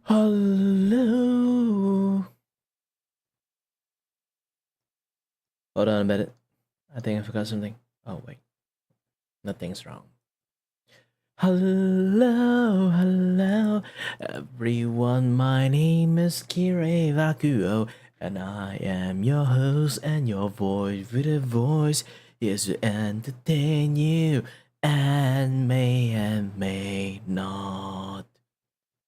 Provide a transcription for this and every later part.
Hello. Hold on a minute. I think I forgot something. Oh, wait. Nothing's wrong. Hello, hello, everyone. My name is Kiray Vacuo, and I am your host and your voice with a voice is to entertain you and may not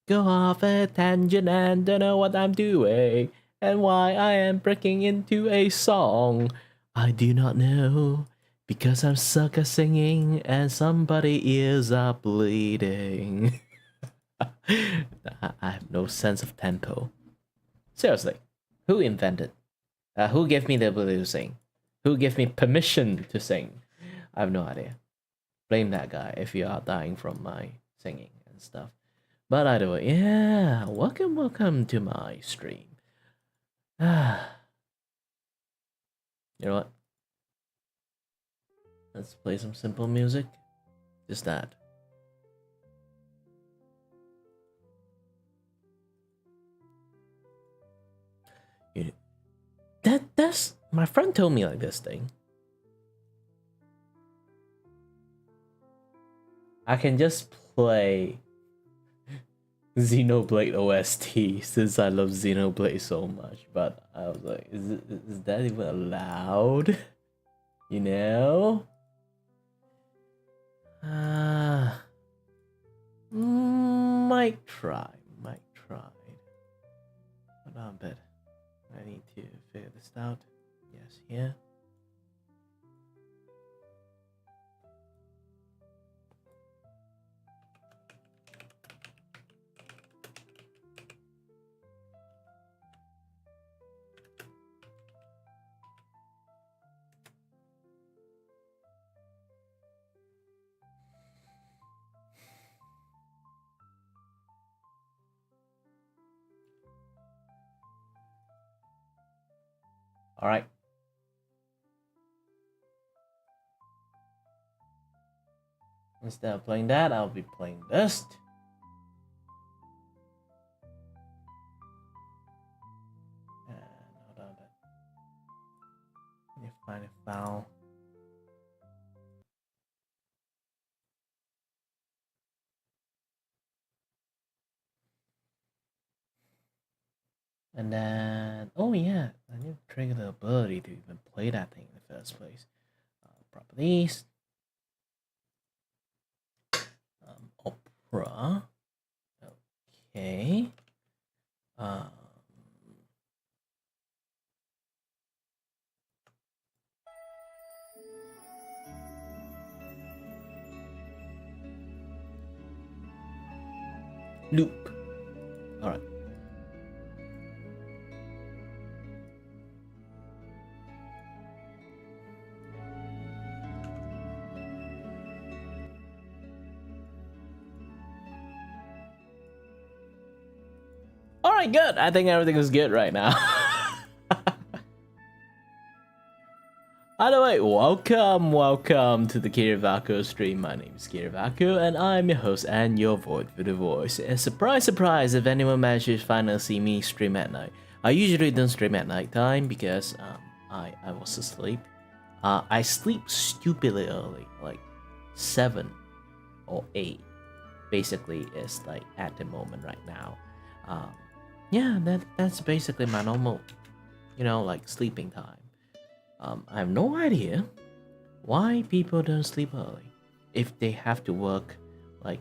go off a tangent and don't know what I'm doing and why I am breaking into a song. I do not know because I'm suck at singing and somebody ears are bleeding. I have no sense of tempo. Seriously, who invented? Who gave me the ability to sing? Who gave me permission to sing? I have no idea. Blame that guy if you are dying from my singing and stuff. But either way, yeah, welcome to my stream. You know what? Let's play some simple music. Just that. That's my friend told me like this thing. I can just play Xenoblade OST since I love Xenoblade so much, but I was like, is that even allowed? You know? Might try. Hold on a bit. I need to figure this out. Yes, here. All right. Instead of playing that, I'll be playing this. And hold on a bit. Let me find a file. And then, oh yeah, I need to trigger the ability to even play that thing in the first place. Properties. Opera. Okay. Loop. All right. All right, good. I think everything is good right now. By the way, welcome to the Kiray Vacuo stream. My name is Kiray Vacuo, and I'm your host and your voice with a voice. And surprise, if anyone manages to finally see me stream at night. I usually don't stream at night time because I was asleep. I sleep stupidly early, like 7 or 8. Basically, is like at the moment right now. Yeah, that's basically my normal, like sleeping time. I have no idea why people don't sleep early if they have to work like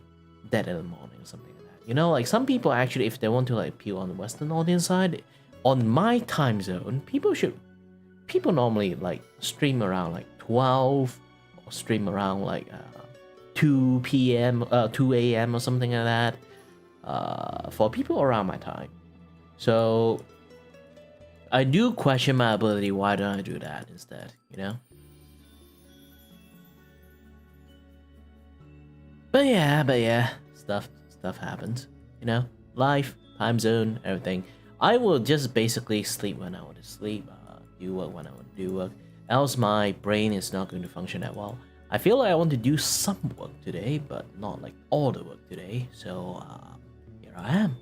dead in the morning or something like that. Like some people actually, if they want to like appeal on the Western audience side, on my time zone, people normally like stream around like 12 or stream around like 2 p.m. 2 a.m. or something like that. For people around my time, so I do question my ability. Why don't I do that instead? But yeah, stuff happens. Life, time zone, everything. I will just basically sleep when I want to sleep. Do work when I want to do work. Else my brain is not going to function that well. I feel like I want to do some work today, but not like all the work today. So here I am.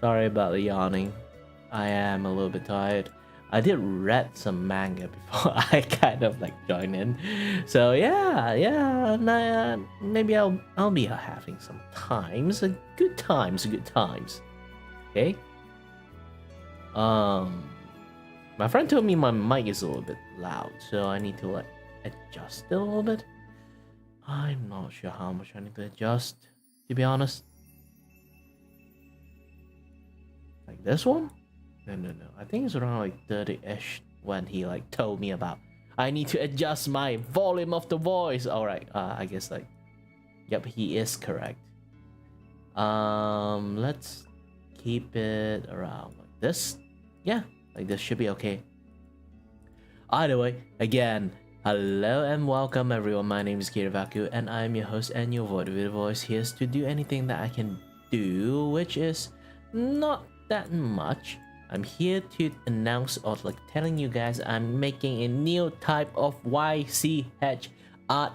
Sorry about the yawning. I am a little bit tired. I did read some manga before I kind of like joined in. So yeah, and maybe I'll be having some times, good times. Okay. My friend told me my mic is a little bit loud, so I need to like adjust it a little bit. I'm not sure how much I need to adjust, to be honest. Like this one? No. I think it's around like 30-ish when he like told me about I need to adjust my volume of the voice. Alright, I guess like, yep, he is correct. Let's keep it around like this. Yeah, like this should be okay. Either way, again, hello and welcome everyone. My name is Kiray Vacuo and I'm your host and your voice here to do anything that I can do, which is not that much. I'm here to announce or like telling you guys I'm making a new type of YCH Art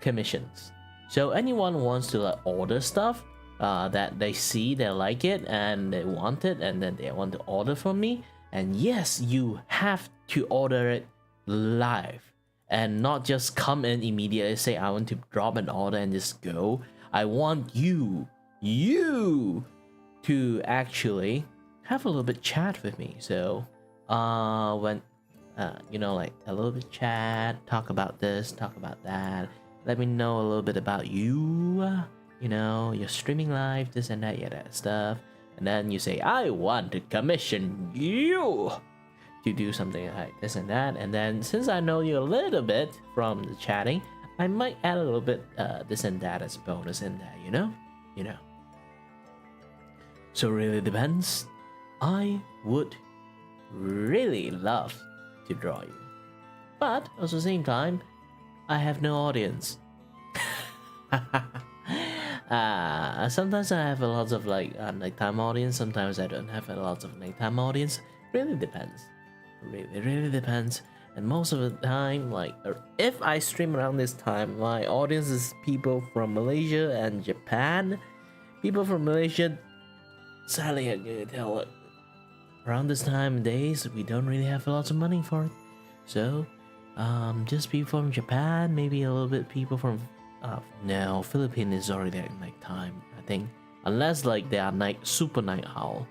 Commissions. So anyone wants to like order stuff that they see, they like it and they want it, and then they want to order from me. And yes, you have to order it live and not just come in immediately, say I want to drop an order and just go. I want you to actually have a little bit chat with me. So when you know, like a little bit chat, talk about this, talk about that, let me know a little bit about you, you know, you're streaming live, this and that, yeah, that stuff. And then you say, I want to commission you to do something like this and that. And then since I know you a little bit from the chatting, I might add a little bit this and that as bonus in there, you know. So really depends. I would really love to draw you, but at the same time, I have no audience. Sometimes I have a lot of like nighttime audience. Sometimes I don't have a lot of nighttime audience. Really depends. Really depends. And most of the time, like if I stream around this time, my audience is people from Malaysia and Japan. People from Malaysia, sadly, I can tell it. Around this time of days, we don't really have a lot of money for it. So, just people from Japan, maybe a little bit people from no, Philippines is already at night time, I think. Unless like they are super night owl,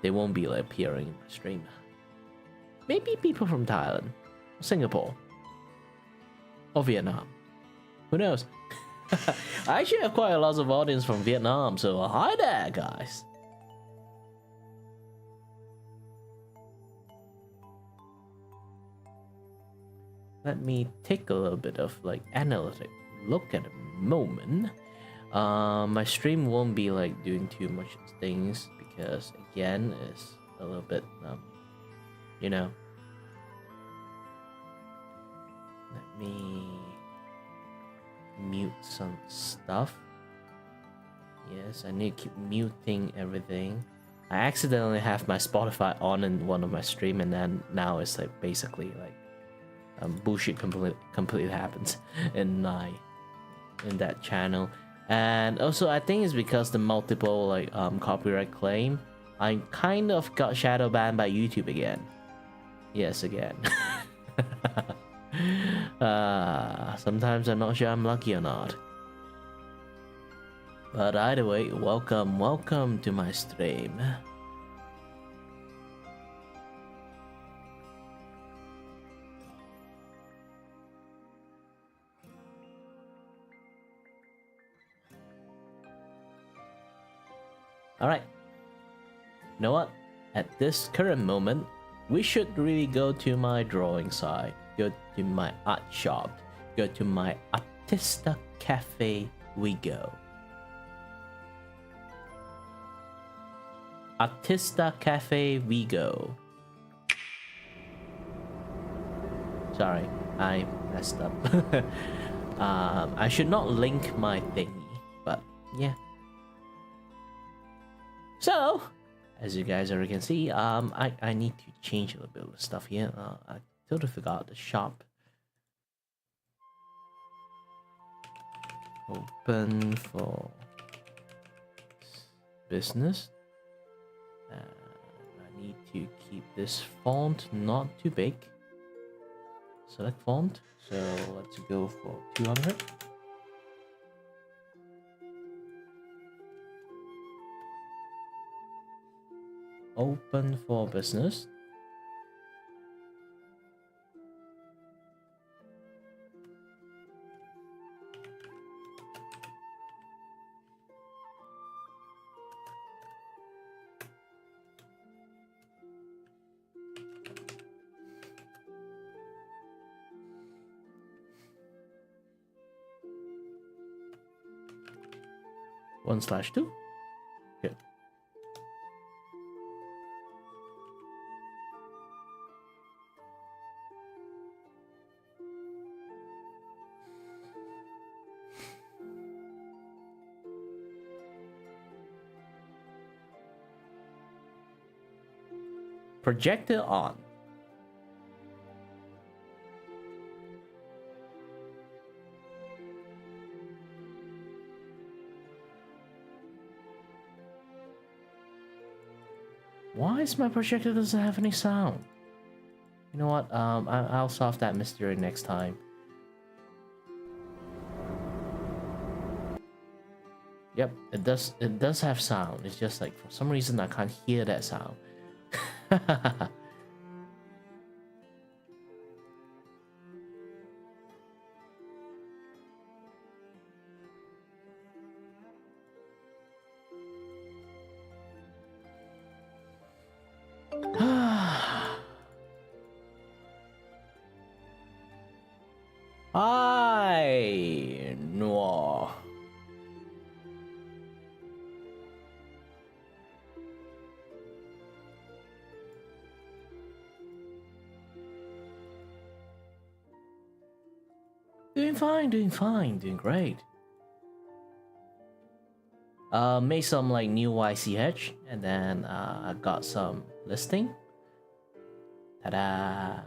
they won't be like appearing in my stream. Maybe people from Thailand, Singapore, or Vietnam. Who knows? I actually have quite a lot of audience from Vietnam, so hi there, guys. Let me take a little bit of like analytic look at the moment. My stream won't be like doing too much things because again it's a little bit you know. Let me mute some stuff. Yes, I need to keep muting everything. I accidentally have my Spotify on in one of my stream, and then now it's like basically like bullshit completely happens in that channel. And also I think it's because the multiple like copyright claim, I kind of got shadow banned by YouTube again. Yes, again. Sometimes I'm not sure I'm lucky or not. But either way, welcome to my stream. Alright. You know what? At this current moment, we should really go to my drawing side, go to my art shop, go to my Artista Cafe we go. Artista Cafe we go. Sorry, I messed up. I should not link my thingy, but yeah. So, as you guys already can see, I need to change a little bit of stuff here. I totally forgot the shop. Open for business. I need to keep this font not too big. Select font. So let's go for 200. Open for business. /2. Good. Projector on. Why is my projector doesn't have any sound? You know what? I'll solve that mystery next time. Yep, it does. It does have sound. It's just like for some reason I can't hear that sound. I know. Doing fine, doing great. Made some like new YCH, and then I got some listing. Ta-da!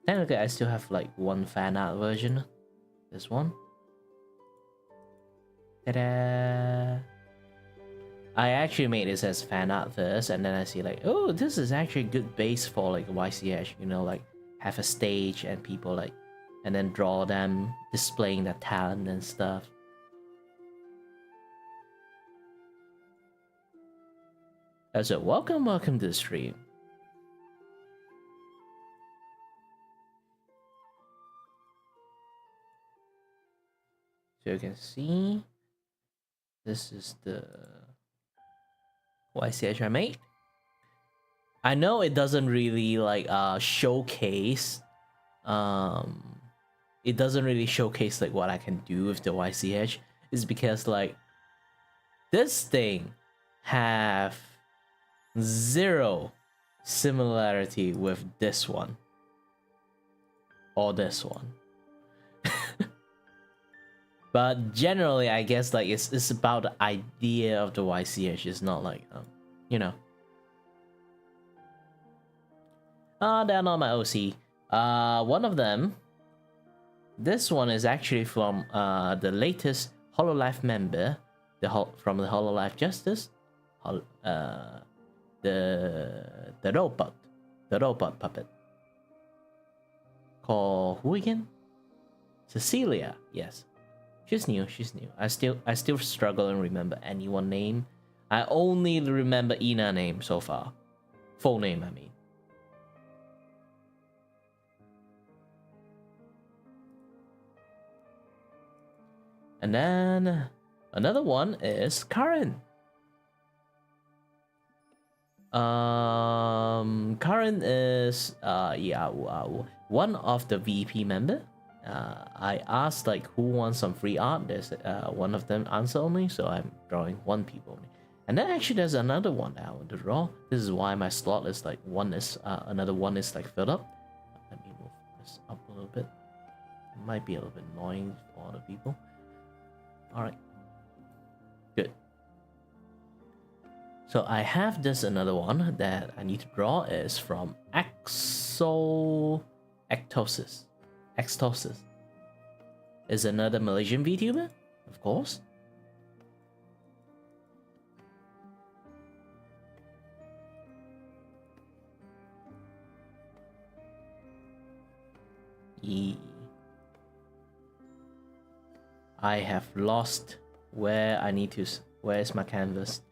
Technically, I still have like one fan art version. This one. Ta-da! I actually made this as fan art first, and then I see like, oh, this is actually a good base for like YCH. You know, like have a stage and people like, and then draw them displaying their talent and stuff. So welcome to the stream. So you can see, this is the YCH I made. I know it doesn't really like showcase, it doesn't really showcase like what I can do with the YCH. Is because like this thing have zero similarity with this one or this one. But generally, I guess like it's about the idea of the YCH. It's not like you know. They're not my OC. One of them. This one is actually from the latest Hololive member, from the Hololive Justice, the robot puppet. Called who again? Cecilia. Yes. She's new. I still struggle and remember anyone name. I only remember Ina name so far. Full name, I mean. And then another one is Karen. Karen is one of the VP member. I asked like who wants some free art. There's one of them answer only, so I'm drawing one people only. And then actually there's another one that I want to draw. This is why my slot is like another one is like filled up. Let me move this up a little bit. It might be a little bit annoying for other people. All right, good. So I have this another one that I need to draw is from Extosis. Is another Malaysian VTuber, of course. E. I have lost where I need to. Where's my canvas?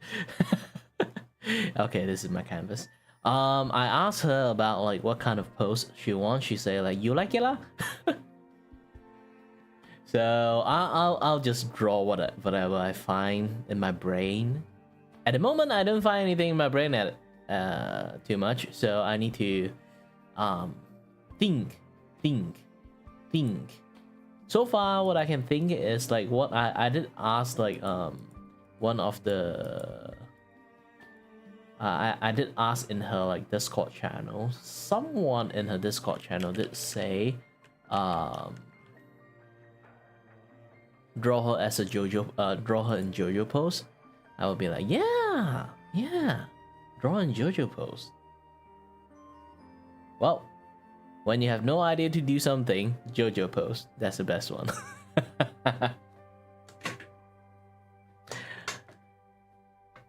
Okay, this is my canvas. I asked her about like what kind of pose she wants. She say like, you like it lah? So I'll just draw whatever I find in my brain. At the moment, I don't find anything in my brain at too much, so I need to think. So far, what I can think is like what I did ask like one of the I did ask in her like Discord channel. Someone in her Discord channel did say draw her as a JoJo, draw her in JoJo pose. I would be like, yeah, draw in JoJo pose. Well, when you have no idea to do something, JoJo pose, that's the best one.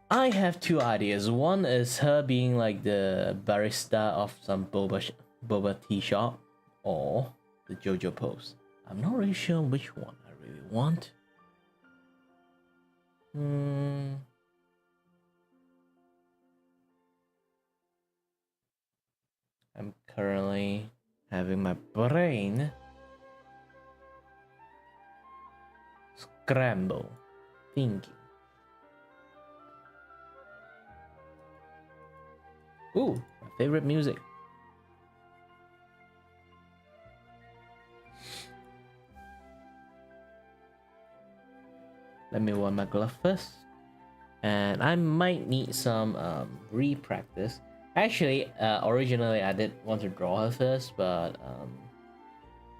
I have two ideas. One is her being like the barista of some boba tea shop, or the JoJo pose. I'm not really sure which one I really want. I'm currently having my brain scramble, thinking. Ooh, my favorite music. Let me wear my glove first. And I might need some re-practice. Actually, originally I did want to draw her first, but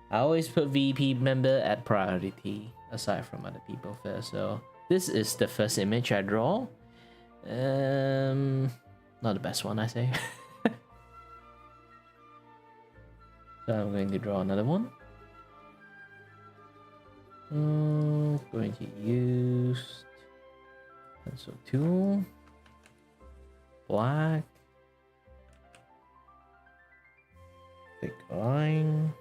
I always put VP member at priority aside from other people first. So this is the first image I draw. Not the best one, I say. So I'm going to draw another one. Going to use pencil tool, black, thick line.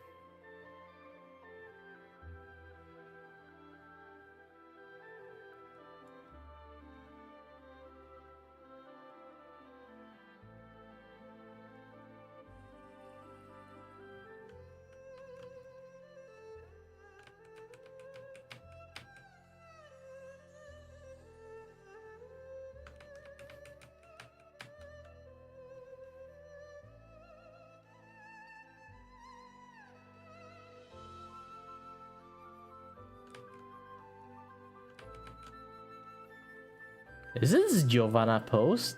Is this Giovanna post?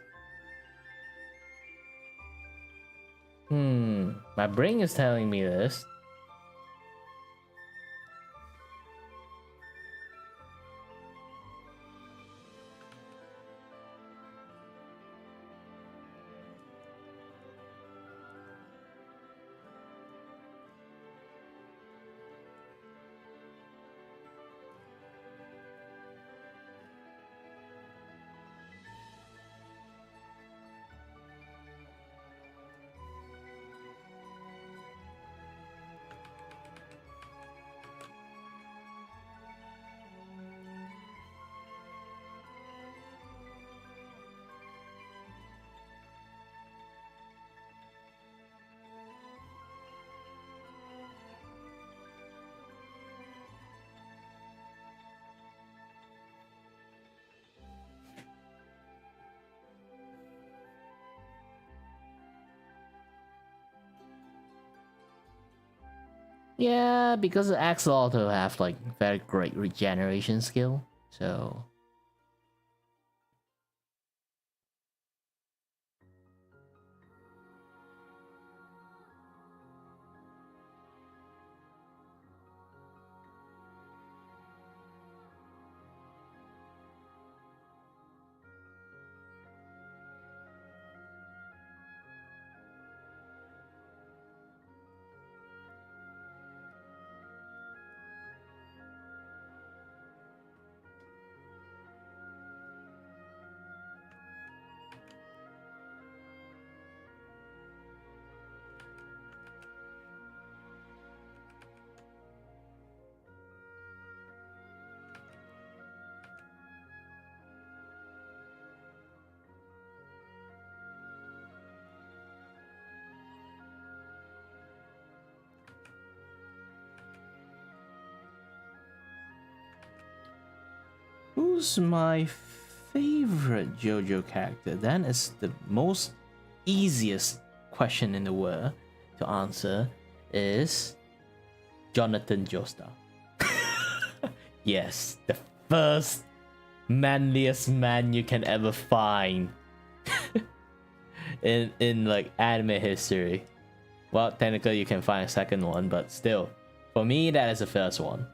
My brain is telling me this. Yeah, because the Axolotl have like very great regeneration skill, so who's my favorite JoJo character? Then it's the most easiest question in the world to answer is Jonathan Joestar. Yes, the first manliest man you can ever find in like anime history. Well, technically you can find a second one, but still, for me that is the first one.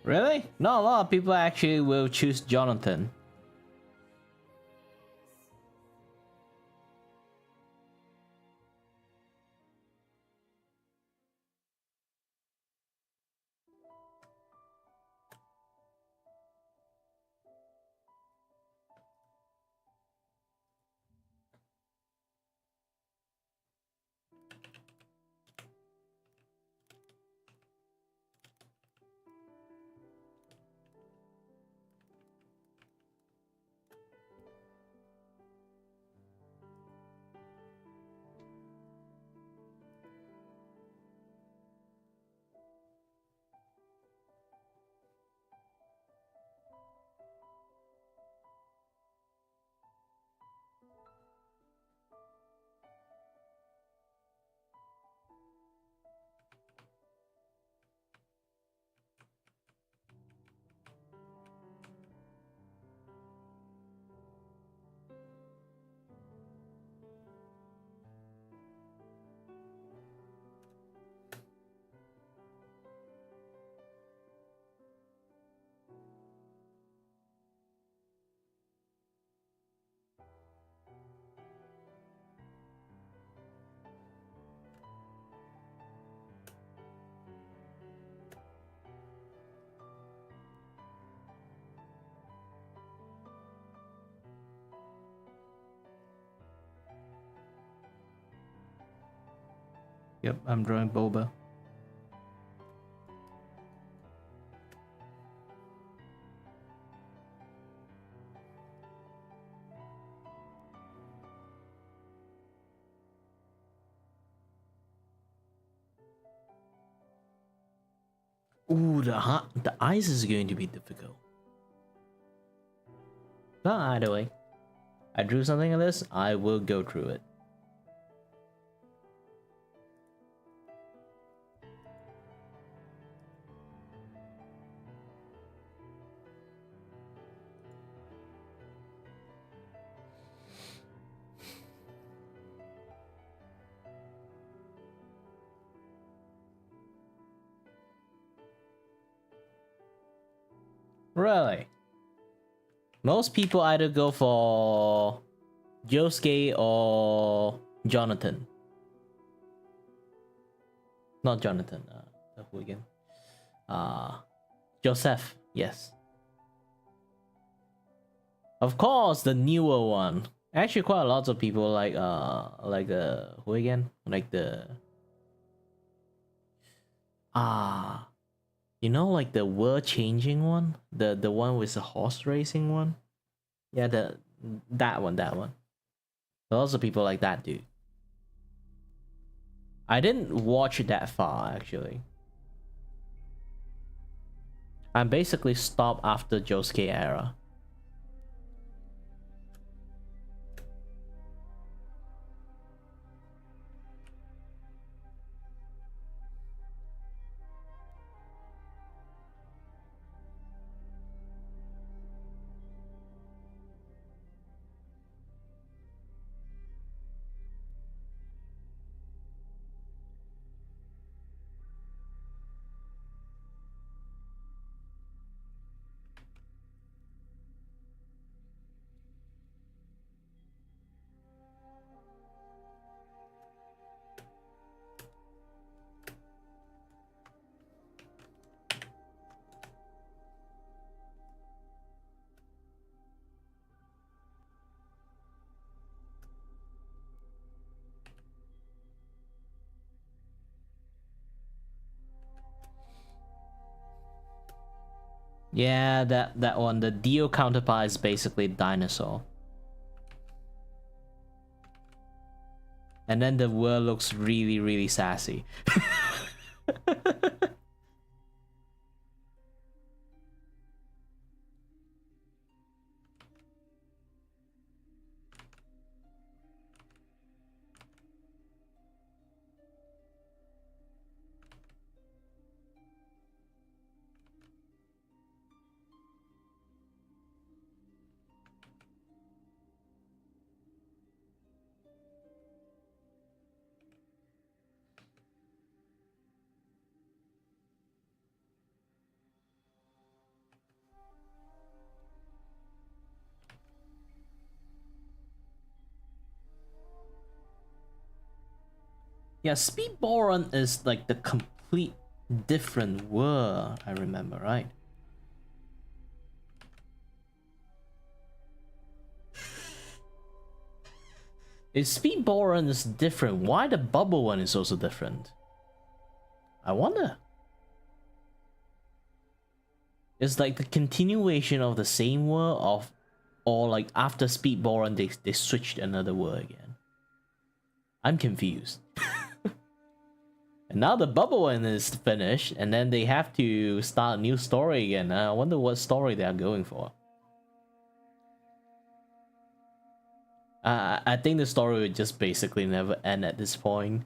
Really? Not a lot of people actually will choose Jonathan. Yep, I'm drawing Boba. Ooh, the eyes is going to be difficult. But either way, I drew something of this, I will go through it. Really? Most people either go for Josuke or Jonathan. Not Jonathan, the hooligan. Joseph, yes. Of course, the newer one. Actually, quite a lot of people like the hooligan, like the you know, like the world changing one, the one with the horse racing one. Yeah, that one. Lots of people like that dude. I didn't watch it that far actually. I'm basically stopped after Josuke era. Yeah, that one. The Dio counterpart is basically dinosaur. And then the world looks really, really sassy. Yeah, Speed Boron is like the complete different world, I remember, right? If Speed Boron is different, why the bubble one is also different? I wonder. It's like the continuation of the same world of, or like after Speed Boron they switched another world again. I'm confused. And now the bubble one is finished, and then they have to start a new story again. I wonder what story they are going for. I think the story would just basically never end at this point.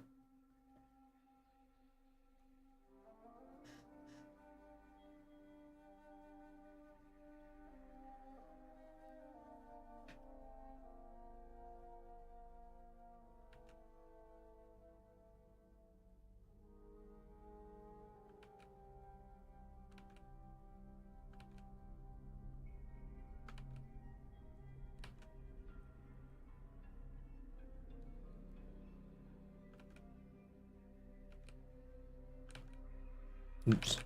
Oops.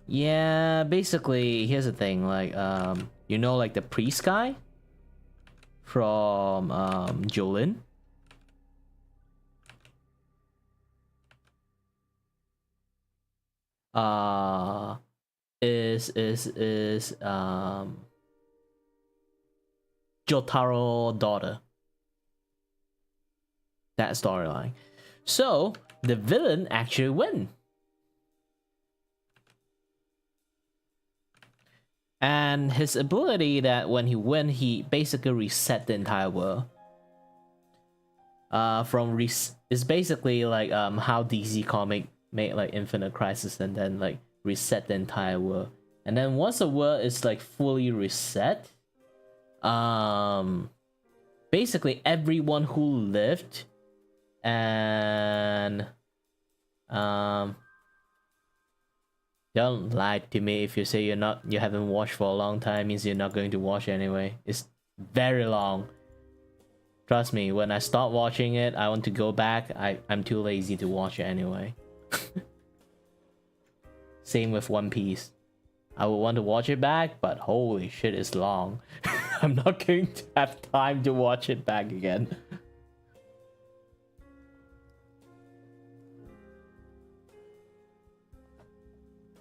Yeah, basically, here's the thing, like, you know, like the priest guy from Jolin. Is Jotaro daughter. That storyline. So the villain actually win. And his ability that when he win, he basically reset the entire world. Is basically like how DC comic made like Infinite Crisis and then like reset the entire world. And then once the world is like fully reset, basically everyone who lived and don't lie to me if you say you haven't watched for a long time, means you're not going to watch anyway. It's very long. Trust me, when I start watching it, I want to go back. I'm too lazy to watch it anyway. Same with One Piece. I would want to watch it back, but holy shit, it's long. I'm not going to have time to watch it back again.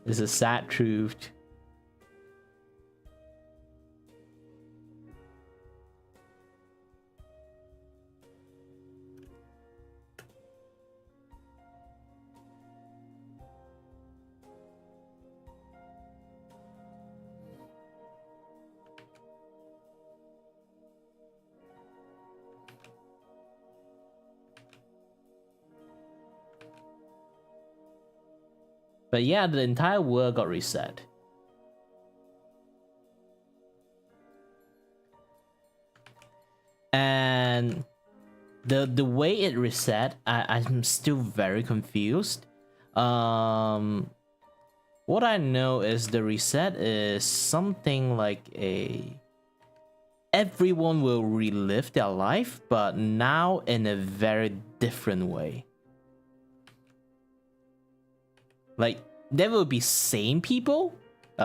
It's a sad truth. But yeah, the entire world got reset. And the way it reset, I'm still very confused. What I know is the reset is something like everyone will relive their life, but now in a very different way. Like, there will be same people.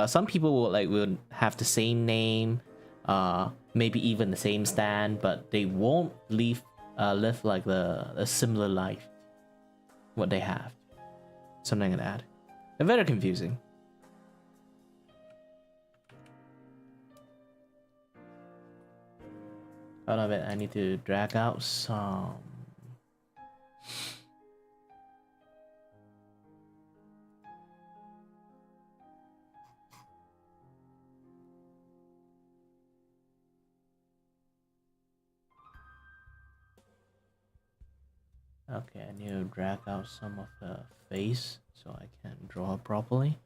Some people will have the same name, maybe even the same stand, but they won't live like a similar life. What they have, something like that. They're very confusing. Hold on a bit, I need to drag out some. Okay, I need to drag out some of the face so I can draw properly.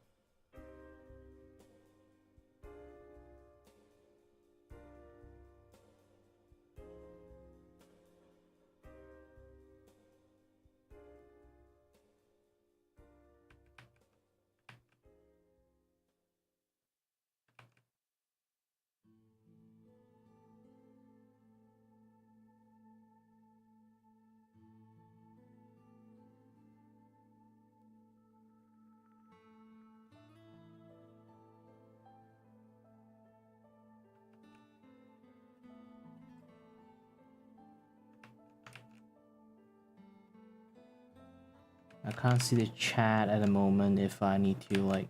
I can't see the chat at the moment if I need to like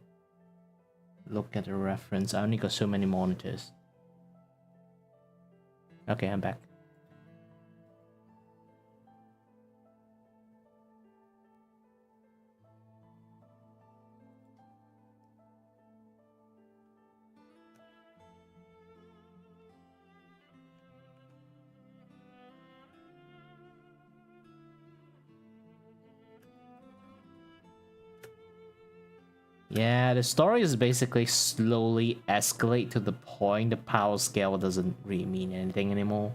look at the reference. I only got so many monitors. Okay, I'm back. Yeah, the story is basically slowly escalate to the point the power scale doesn't really mean anything anymore.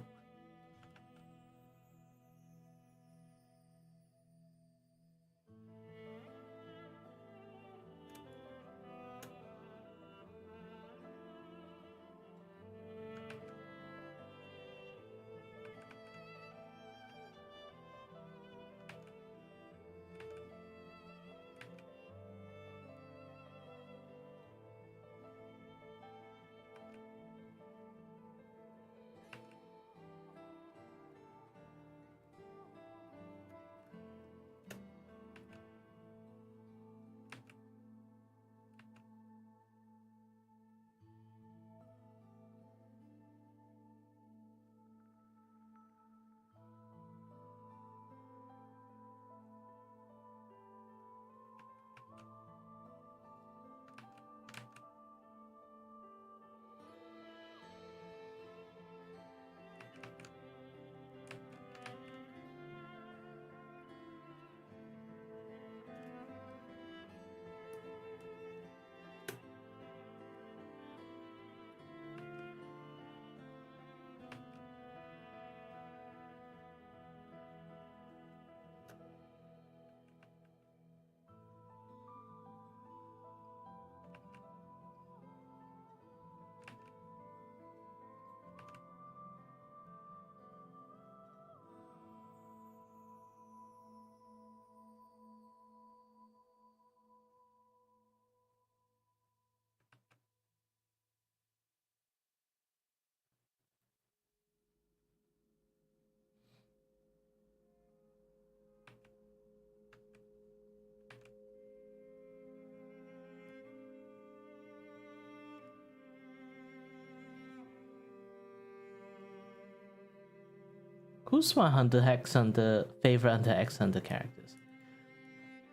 Who's my Hunter X Hunter favorite Hunter X Hunter characters?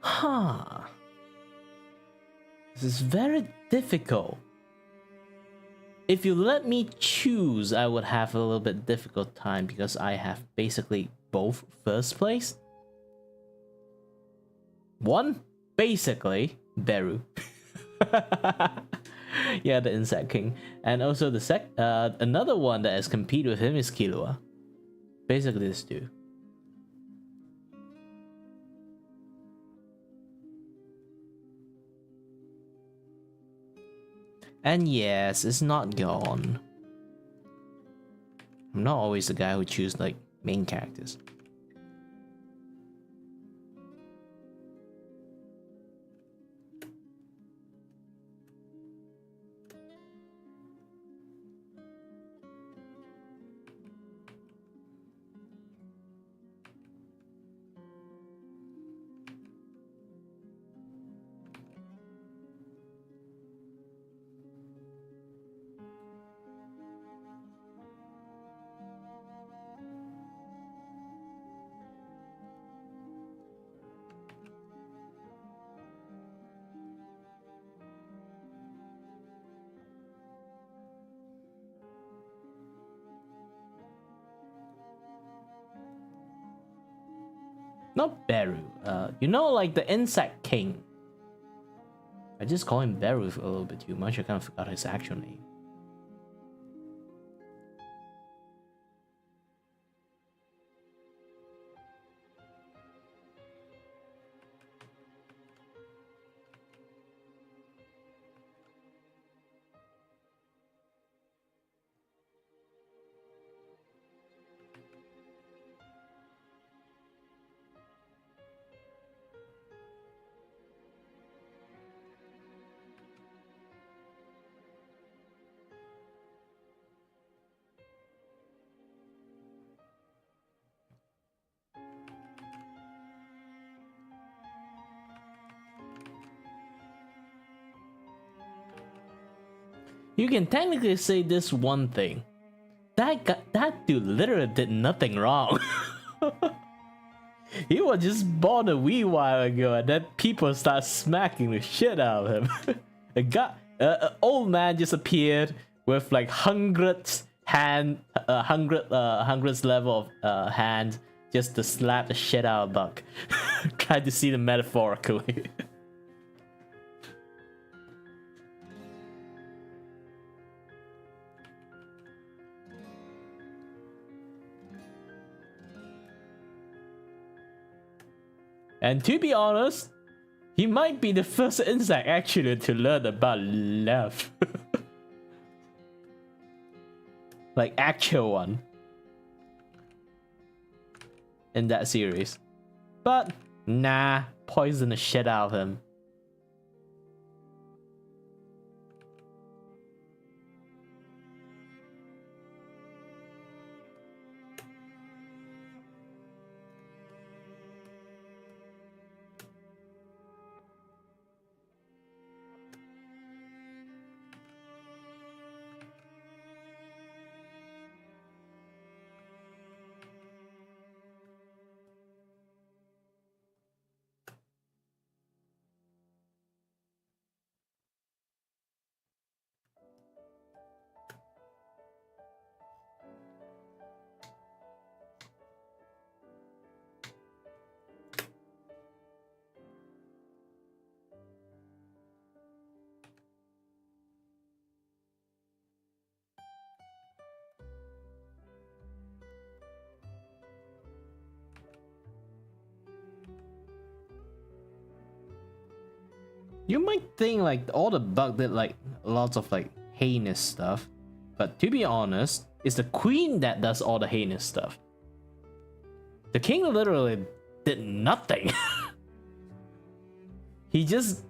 Huh. This is very difficult. If you let me choose, I would have a little bit difficult time because I have basically both first place. One, basically, Beru. Yeah, the insect king. And also the another one that has competed with him is Killua. Basically this two. And yes, it's not gone. I'm not always the guy who chooses like main characters. Not Beru. You know, like the insect king. I just call him Beru a little bit too much. I kind of forgot his actual name. You can technically say this one thing. That dude literally did nothing wrong. He was just born a wee while ago, and then people start smacking the shit out of him. An old man just appeared with like hundreds level of hand just to slap the shit out of Buck. Try to see them metaphorically. And to be honest, he might be the first insect actually to learn about love. Like actual one. In that series. But nah, poison the shit out of him. You might think like all the bug did like lots of like heinous stuff, but to be honest, it's the queen that does all the heinous stuff. The king literally did nothing. He just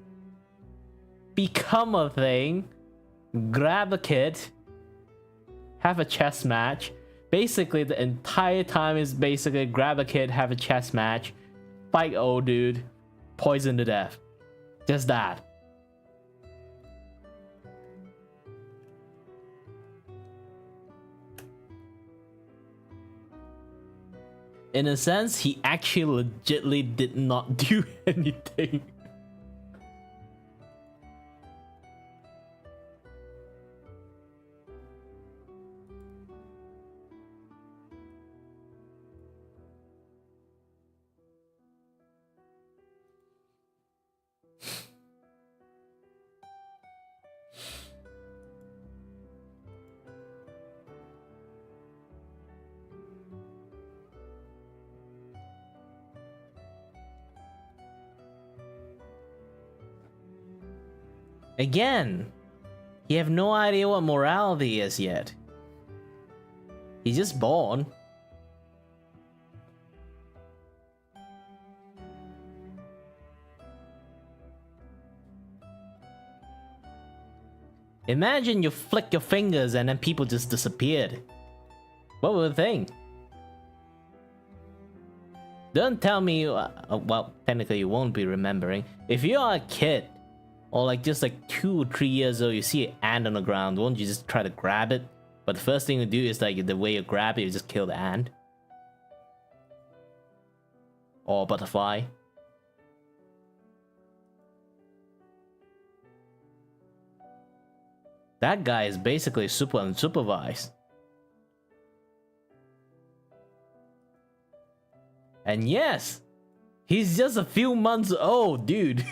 become a thing, grab a kid, have a chess match. Basically the entire time is basically grab a kid, have a chess match, fight old dude, poison to death. Just that. In a sense, he actually legitly did not do anything. Again, he have no idea what morality is yet. He's just born. Imagine you flick your fingers and then people just disappeared. What would you think? Don't tell me, well, technically you won't be remembering. If you are a kid, or like just like 2 or 3 years old, you see an ant on the ground, won't you just try to grab it? But the first thing you do is like the way you grab it, you just kill the ant. Or butterfly. That guy is basically super unsupervised. And yes, he's just a few months old, dude.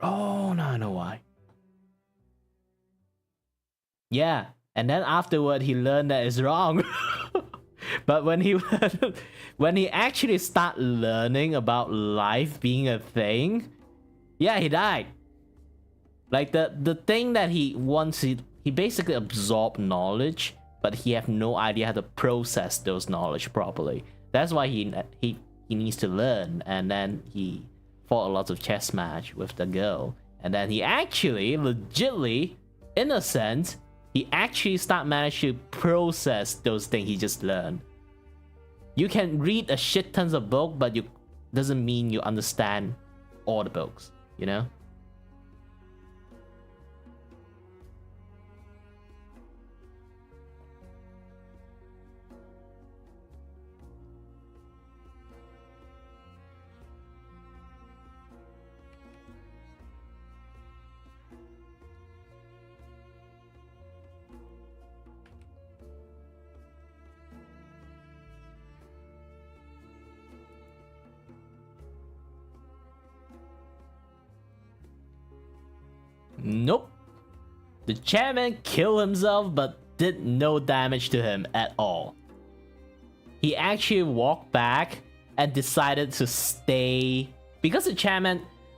Oh, no, I know why. Yeah, and then afterward he learned that it's wrong. But when he actually start learning about life being a thing, yeah, he died. Like the thing that he wants, he basically absorbed knowledge, but he have no idea how to process those knowledge properly. That's why he needs to learn, and then he fought a lot of chess match with the girl, and then he actually legitly, in a sense, he actually managed to process those things he just learned. You can read a shit tons of books, but you doesn't mean you understand all the books, you know? Nope. The chairman killed himself but did no damage to him at all. He actually walked back and decided to stay because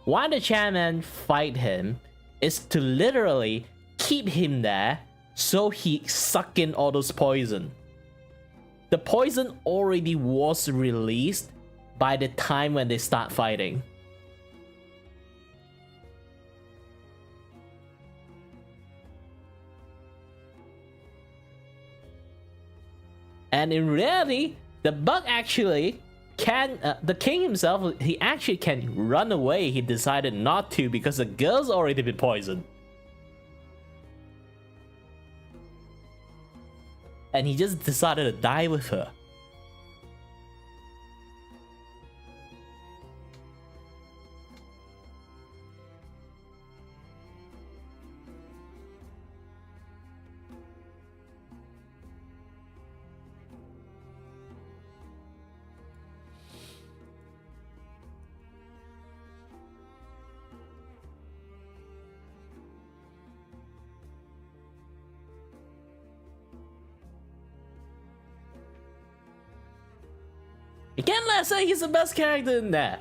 why the chairman fight him is to literally keep him there so he suck in all those poison. The poison already was released by the time when they start fighting. And in reality, the bug actually can, the king himself, he actually can run away. He decided not to because the girl's already been poisoned. And he just decided to die with her. You can't let say he's the best character in there.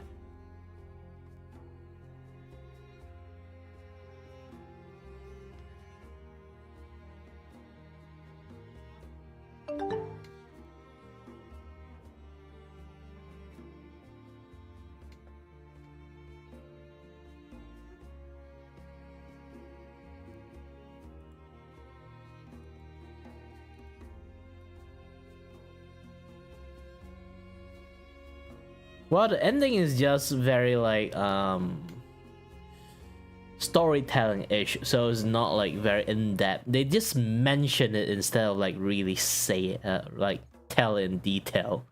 Well, the ending is just very like storytelling-ish, so it's not like very in-depth. They just mention it instead of like really say it, like tell in detail.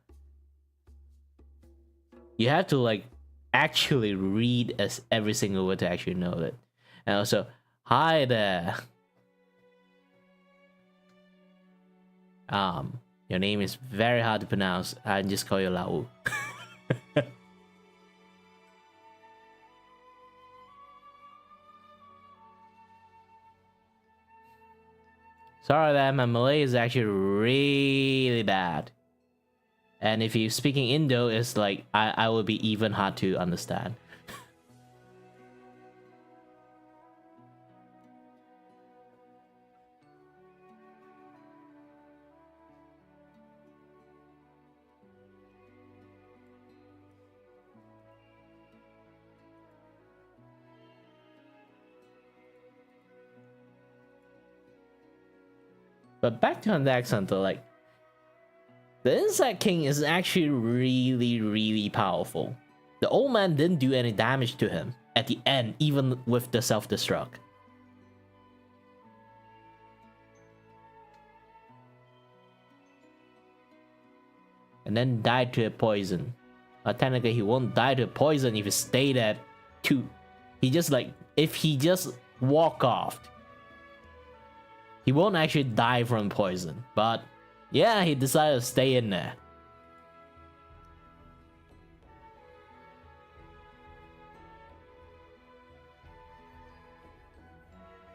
You have to like actually read as every single word to actually know it. And also, hi there. Your name is very hard to pronounce. I just call you Lau. Sorry that my Malay is actually really bad. And if you're speaking Indo, it's like I will be even hard to understand. But back to the accent though, like the Insect King is actually really powerful. The old man didn't do any damage to him at the end, even with the self-destruct. And then died to a poison. But technically he won't die to a poison if he stayed at 2. He just like, if he just walk off, he won't actually die from poison. But yeah, he decided to stay in there.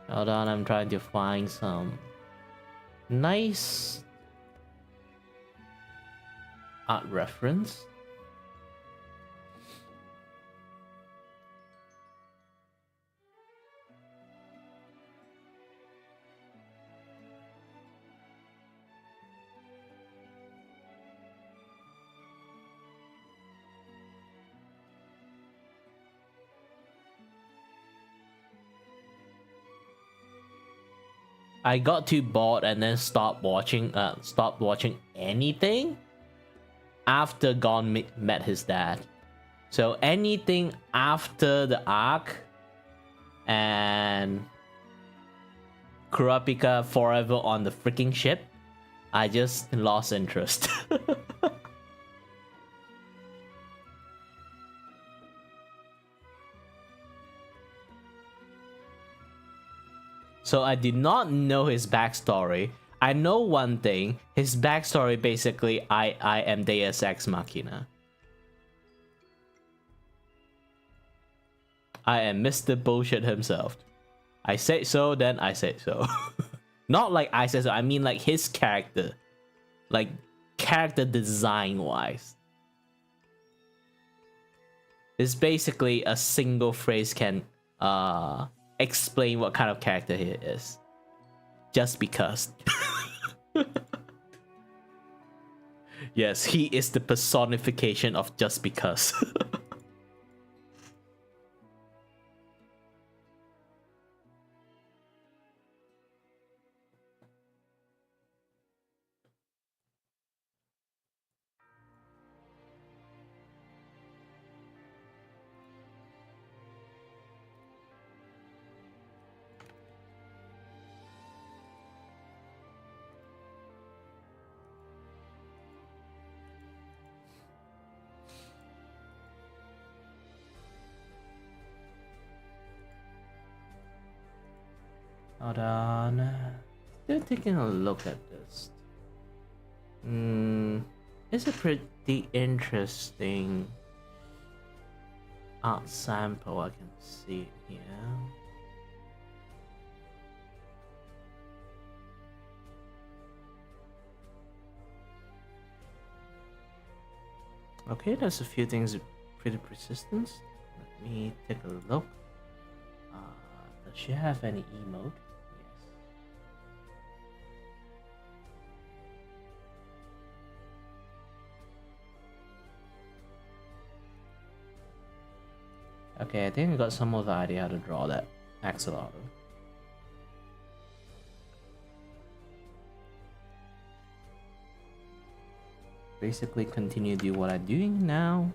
Hold on, I'm trying to find some nice art reference. I got too bored and then stopped watching anything after Gon met his dad. So anything after the arc and Kurapika forever on the freaking ship, I just lost interest. So I did not know his backstory. I know one thing. His backstory basically, I am Deus Ex Machina. I am Mr. Bullshit himself. I say so, then I say so. Not like I say so, I mean like his character. Like character design wise. It's basically a single phrase can explain what kind of character he is. Just because. Yes, he is the personification of just because. Hold on. Still taking a look at this. It's a pretty interesting art sample I can see here. Okay, there's a few things pretty persistent. Let me take a look. Does she have any emote? Yes. Okay, I think I got some other idea how to draw that axolotl. Basically continue to do what I'm doing now.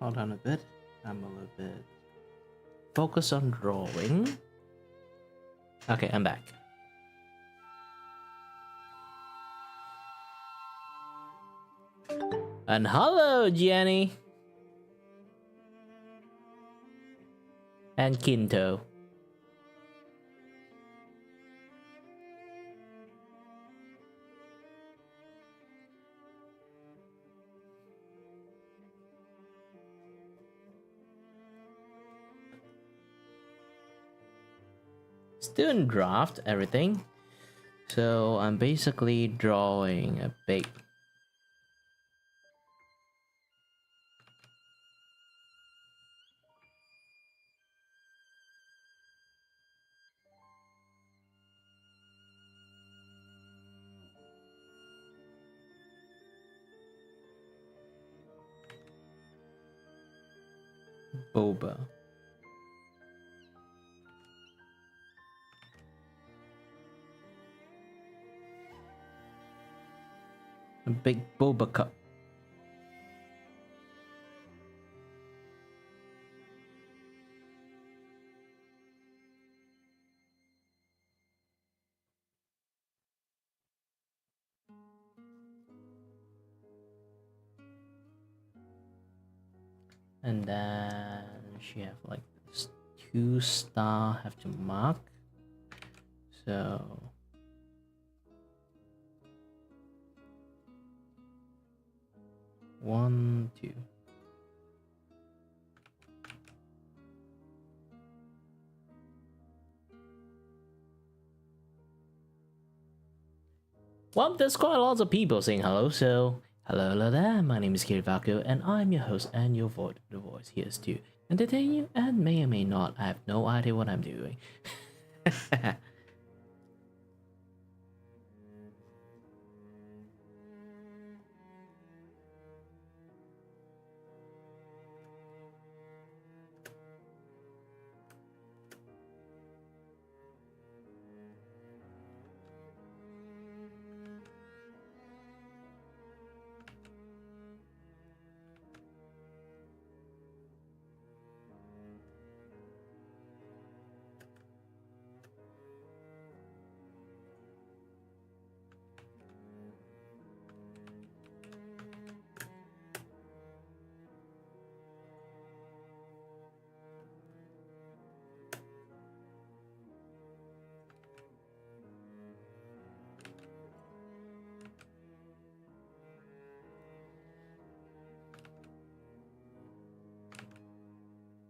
Hold on a bit. I'm a little bit focus on drawing. Okay, I'm back. And hello, Jenny. And Kinto. Student draft everything. So I'm basically drawing a big boba. A big boba cup. And then she have like this 2 star have to mark. So 1, 2. Well, there's quite a lot of people saying hello, so hello there, my name is Vacuo, and I'm your host and your voice here to entertain you, and may or may not, I have no idea what I'm doing.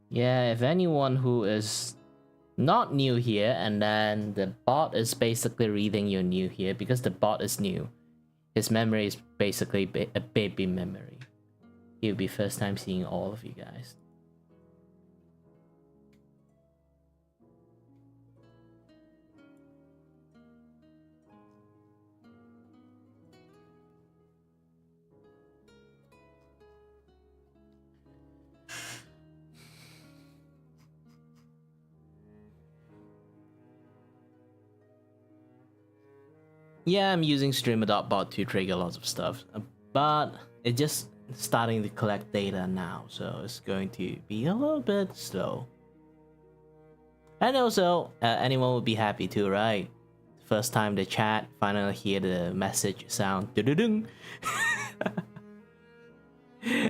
Yeah, if anyone who is not new here, and then the bot is basically reading you're new here, because the bot is new, his memory is basically a baby memory. He'll be first time seeing all of you guys. Yeah, I'm using streamer.bot to trigger lots of stuff, but it's just starting to collect data now, so it's going to be a little bit slow. And also, anyone would be happy too, right? First time the chat, finally hear the message sound. Doo-doo-dung.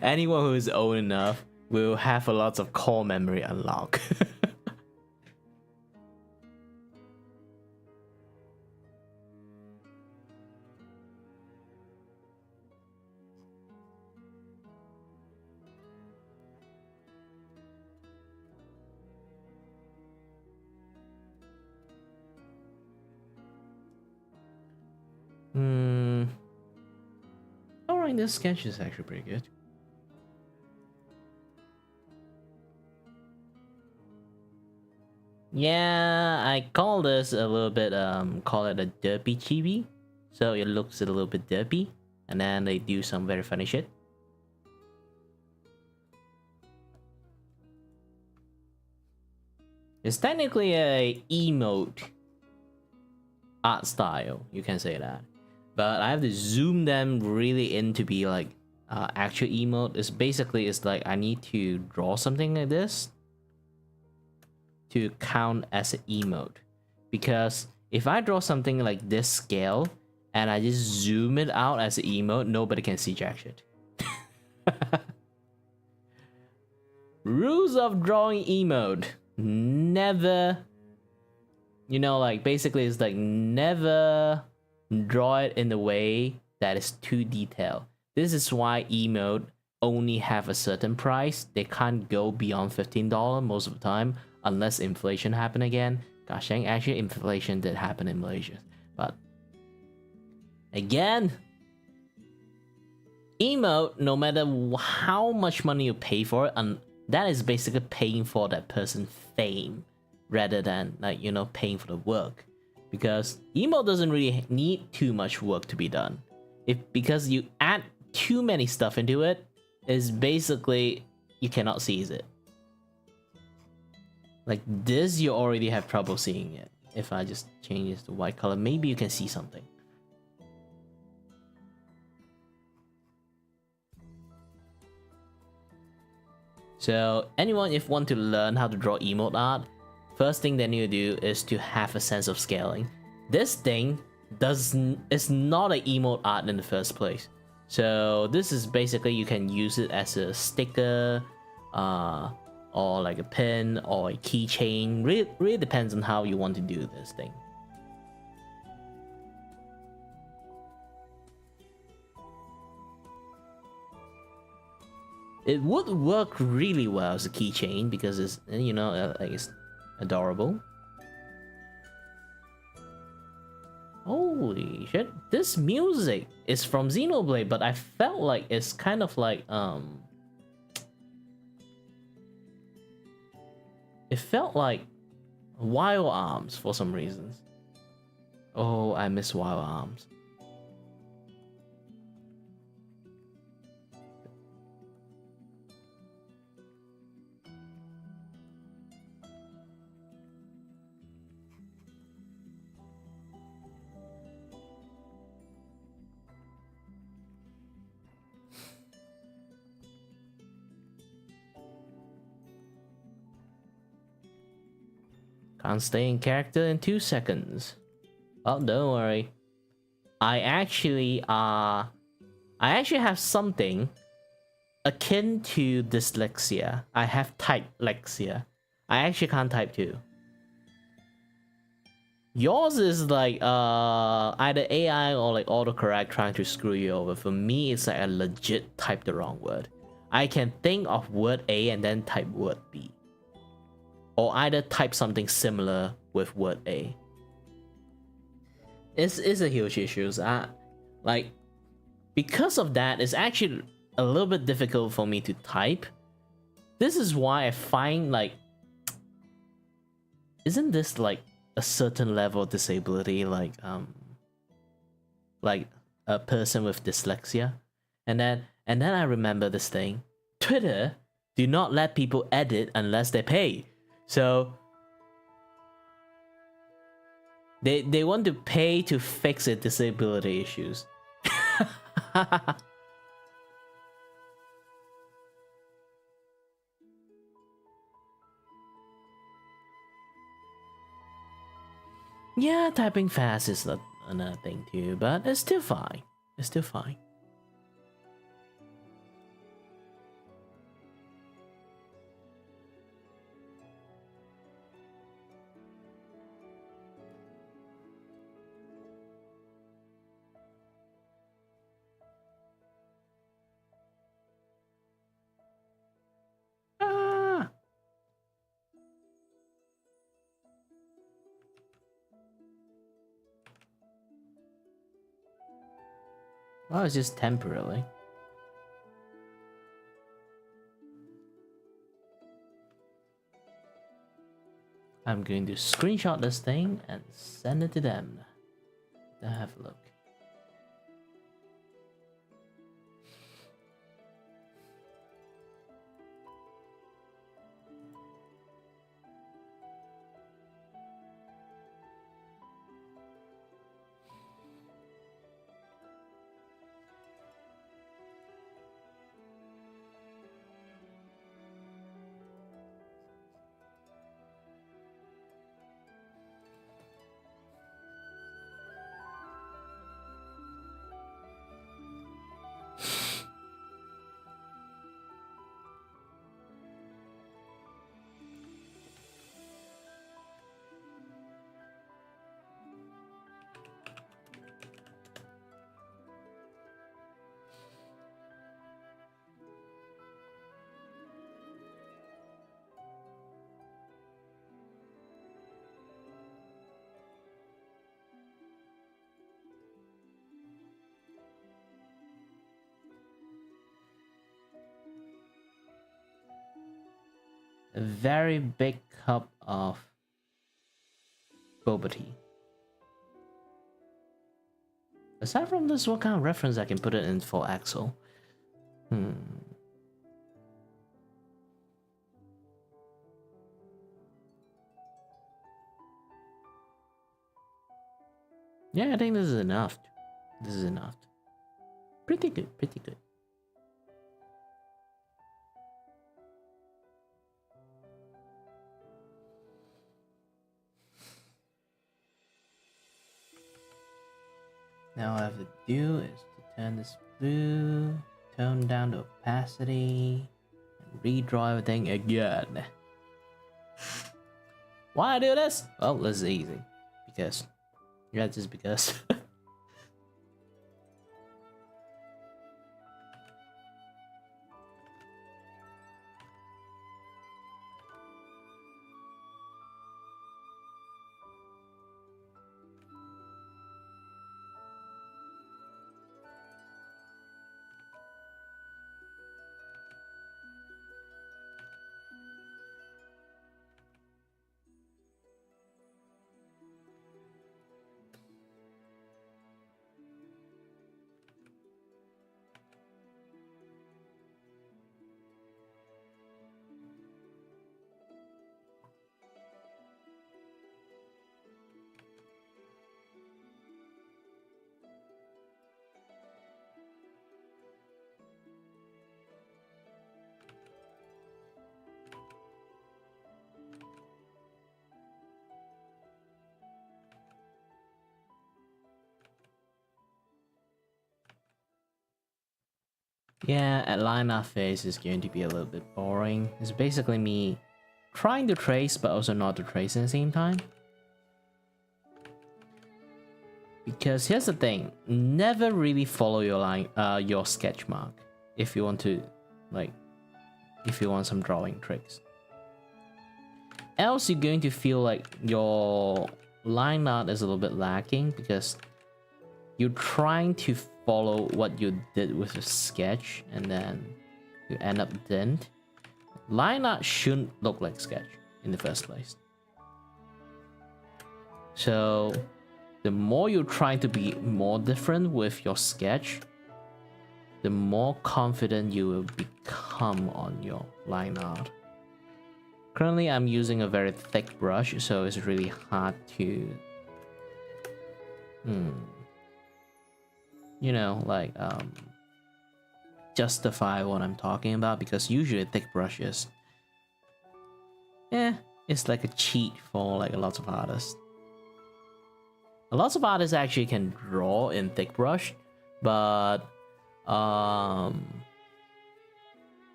Anyone who is old enough will have a lot of core memory unlock. Alright, this sketch is actually pretty good. Yeah, I call this a little bit, call it a derpy chibi. So it looks a little bit derpy, and then they do some very funny shit. It's technically a emote art style, you can say that. But I have to zoom them really in to be like actual emote is basically is like I need to draw something like this to count as an emote, because if I draw something like this scale and I just zoom it out as an emote, nobody can see jack shit. Rules of drawing emote: never, you know, like basically it's like never draw it in a way that is too detailed. This is why emote only have a certain price. They can't go beyond $15 most of the time unless inflation happen again. Gosh dang, actually inflation did happen in Malaysia. But again, emote, no matter how much money you pay for it, and that is basically paying for that person's fame rather than, like, you know, paying for the work. Because emote doesn't really need too much work to be done. Because you add too many stuff into it, is basically you cannot seize it. Like this, you already have trouble seeing it. If I just change this to white color, maybe you can see something. So anyone, if want to learn how to draw emote art, first thing they need to do is to have a sense of scaling. This thing is not an emote art in the first place. So this is basically, you can use it as a sticker, or like a pin or a keychain. Really depends on how you want to do this thing. It would work really well as a keychain because it's, you know, like it's adorable. Holy shit, this music is from Xenoblade, but I felt like it's kind of like, it felt like Wild Arms for some reasons. Oh, I miss Wild Arms. Can't stay in character in 2 seconds. Oh, don't worry. I actually have something akin to dyslexia. I have typelexia. I actually can't type too. Yours is like either AI or like autocorrect trying to screw you over. For me, it's like I legit type the wrong word. I can think of word A and then type word B. Or either type something similar with word A. It's a huge issue. Like, because of that, it's actually a little bit difficult for me to type. This is why I find, like, isn't this like a certain level of disability, like a person with dyslexia? And then I remember this thing. Twitter do not let people edit unless they pay. So they want to pay to fix it disability issues. Yeah, typing fast is another thing too, but it's still fine. It's still fine. Well, it's just temporarily. I'm going to screenshot this thing and send it to them to have a look. a very big cup of boba tea. Aside from this, what kind of reference I can put it in for Axel? Yeah, I think this is enough. This is enough. Pretty good, pretty good. Now all I have to do is to turn this blue, tone down the opacity, and redraw everything again. Why I do this? Well, this is easy. Because. Yeah, just because. Yeah, a line art phase is going to be a little bit boring. It's basically me trying to trace but also not to trace at the same time. Because here's the thing, never really follow your line, your sketch mark if you want to, like, if you want some drawing tricks. Else you're going to feel like your line art is a little bit lacking because you're trying to follow what you did with the sketch and then you end up didn't. Line art shouldn't look like sketch in the first place. So the more you try to be more different with your sketch, the more confident you will become on your line art. Currently I'm using a very thick brush, so it's really hard to you know, like justify what I'm talking about, because usually thick brushes, it's like a cheat for like a lot of artists. A lot of artists actually can draw in thick brush, but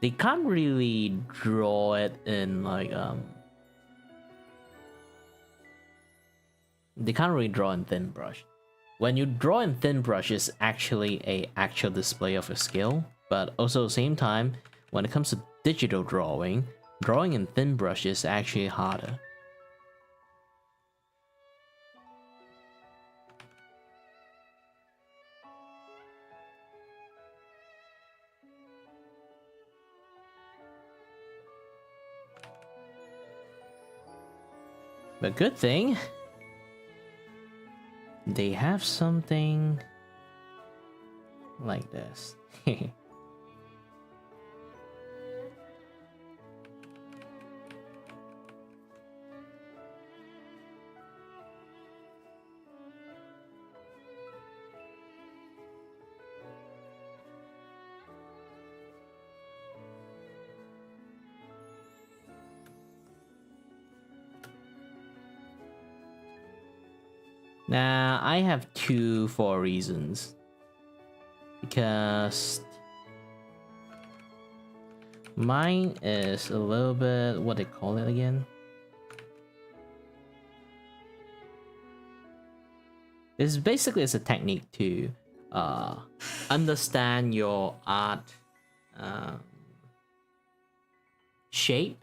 they can't really draw it in like they can't really draw in thin brush. When you draw in thin brush, it's actually a actual display of a skill, but also at the same time, when it comes to digital drawing, drawing in thin brush is actually harder. But good thing, they have something like this. Now, I have two for reasons. Because mine is a little bit, what they call it again? This basically is a technique to understand your art shape.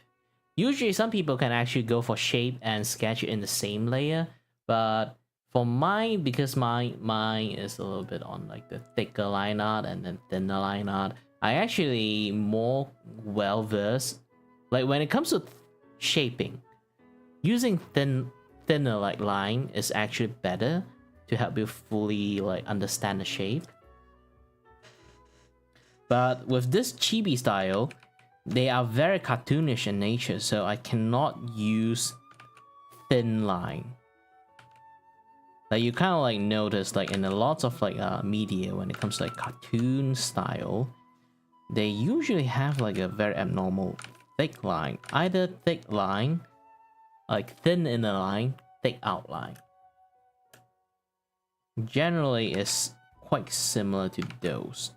Usually some people can actually go for shape and sketch in the same layer, but for mine, because mine is a little bit on like the thicker line art and then thinner line art, I actually more well versed, like when it comes to shaping, using thinner like line is actually better to help you fully like understand the shape. But with this chibi style, they are very cartoonish in nature, so I cannot use thin line. Like you kind of like notice like in a lot of like media when it comes to like cartoon style, they usually have like a very abnormal thick line, either thick line, like thin inner line, thick outline. Generally, it's quite similar to those.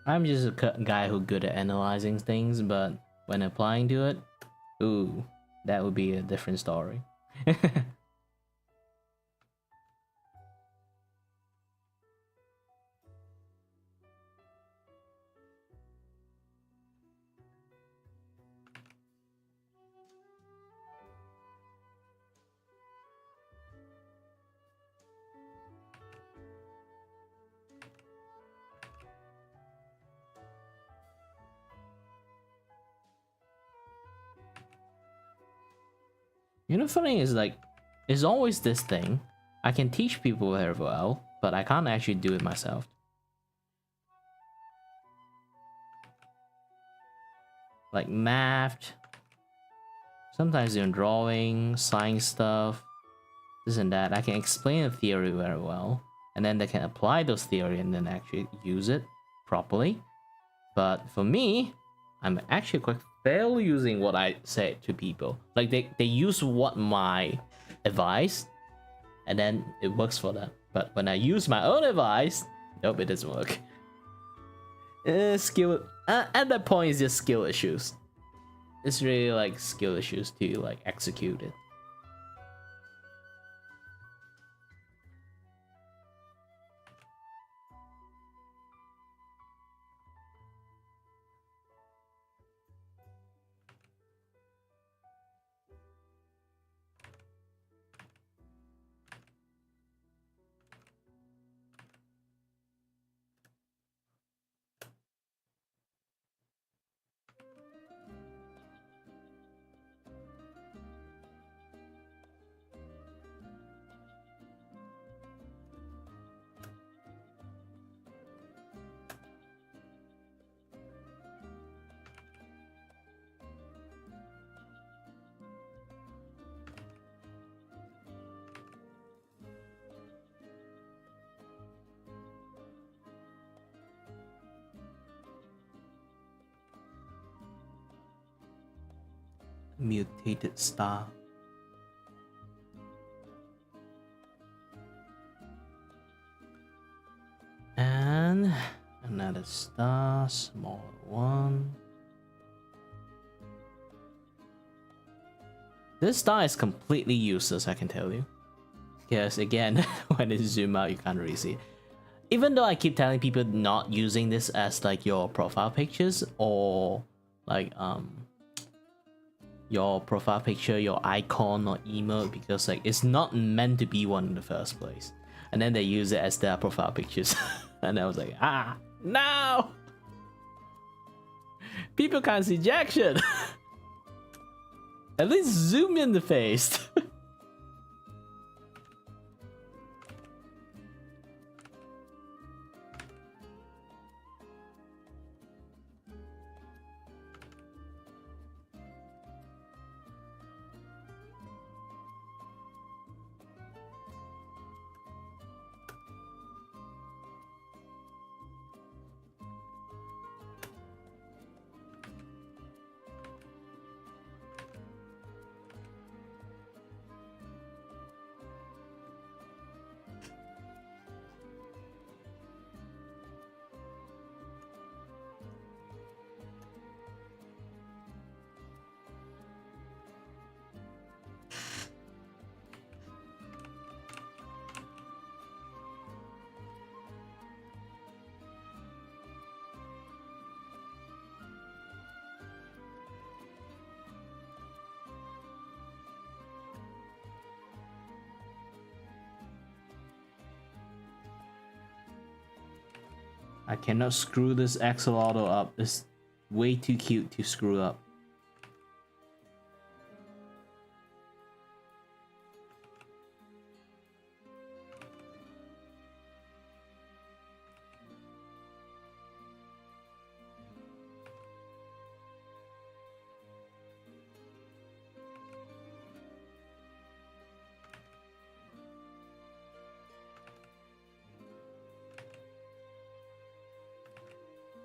I'm just a guy who's good at analyzing things, but when applying to it, ooh, that would be a different story. You know, funny is like, it's always this thing. I can teach people very well, but I can't actually do it myself. Like math, sometimes doing drawing, science stuff, this and that. I can explain the theory very well, and then they can apply those theory and then actually use it properly. But for me, I'm actually quite fail using what I say to people. Like they use what my advice, and then it works for them. But when I use my own advice, nope, it doesn't work. Skill at that point is just skill issues. It's really like skill issues to like execute it. Mutated star. And another star, small one. This star is completely useless, I can tell you. Because again, when it zoom out, you can't really see it. Even though I keep telling people not using this as like your profile pictures or like your profile picture, your icon or emote, because like it's not meant to be one in the first place. And then they use it as their profile pictures. And I was like, no! People can't see jack shit. At least zoom in the face. I cannot screw this axolotl up. It's way too cute to screw up.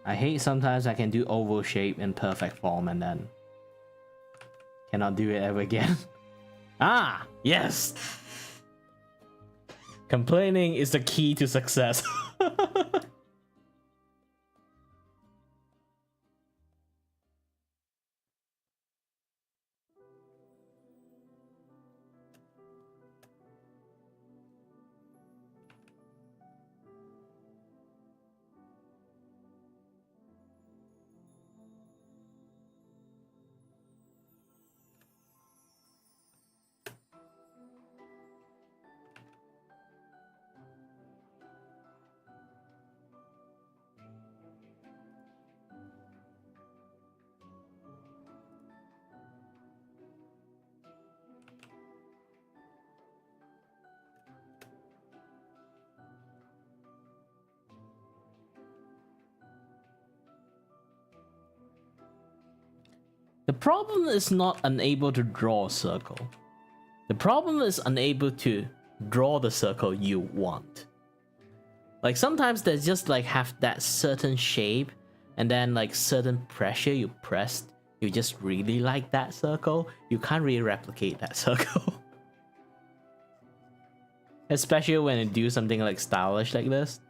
I hate sometimes I can do oval shape in perfect form and then cannot do it ever again. Ah, yes! Complaining is the key to success. The problem is not unable to draw a circle. The problem is unable to draw the circle you want. Like sometimes there's just like have that certain shape and then like certain pressure you pressed. You just really like that circle. You can't really replicate that circle. Especially when you do something like stylish like this.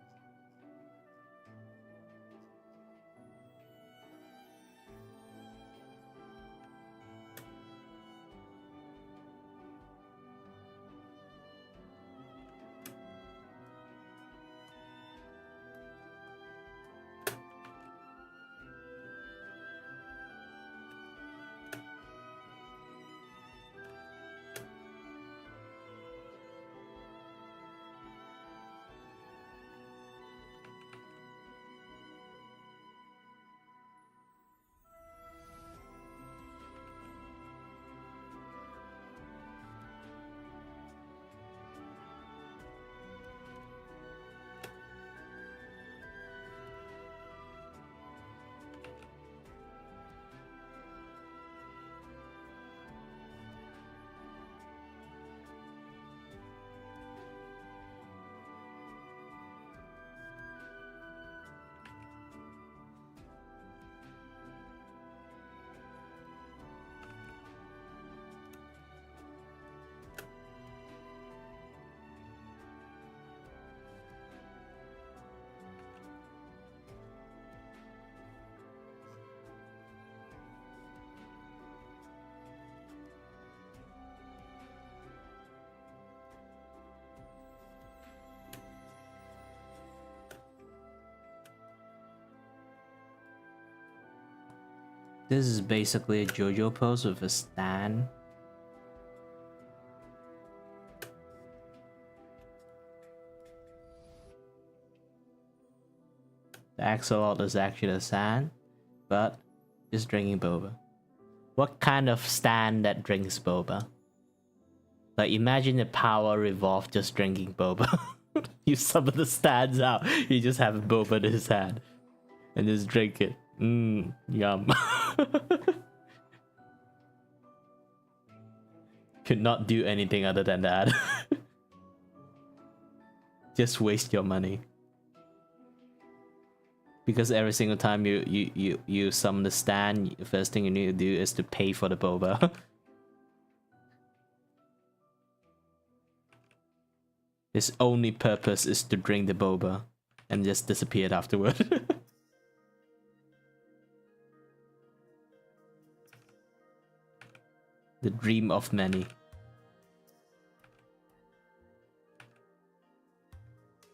This is basically a JoJo pose with a stand. The axolotl is actually a stand, but just drinking boba. What kind of stand that drinks boba? Like imagine the power revolve just drinking boba. You summon the stands out, you just have boba in his hand and just drink it. Yum. Could not do anything other than that. Just waste your money. Because every single time you summon the stand, the first thing you need to do is to pay for the boba. His only purpose is to drink the boba and just disappeared afterward. The dream of many.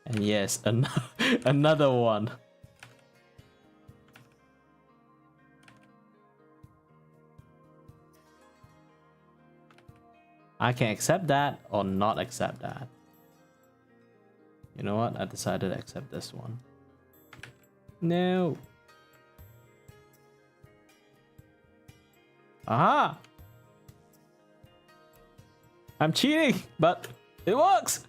And yes, another one. I can accept that or not accept that. You know what? I decided to accept this one. No. Aha! I'm cheating, but it works!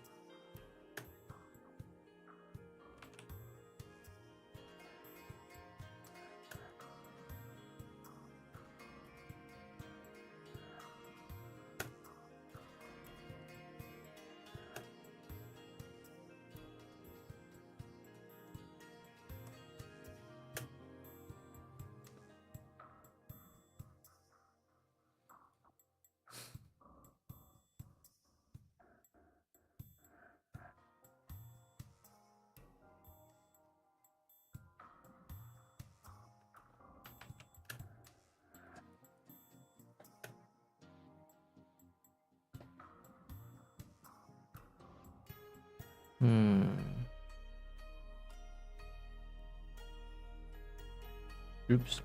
Oops.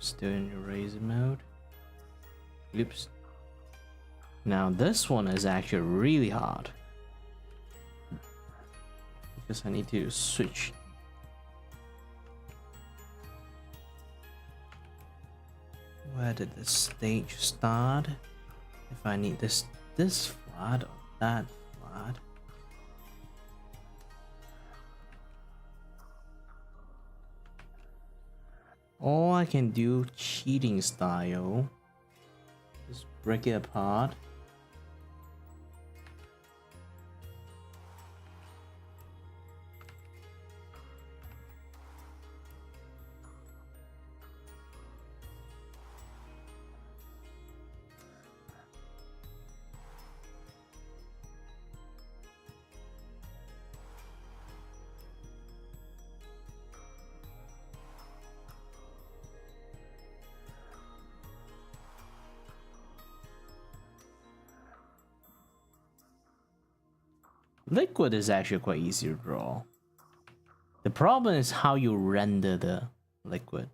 Still in eraser mode. Oops. Now this one is actually really hard. Because I need to switch. Where did the stage start? If I need this flat or that flat. Or I can do cheating style. Just break it apart. Liquid is actually quite easy to draw. The problem is how you render the liquid,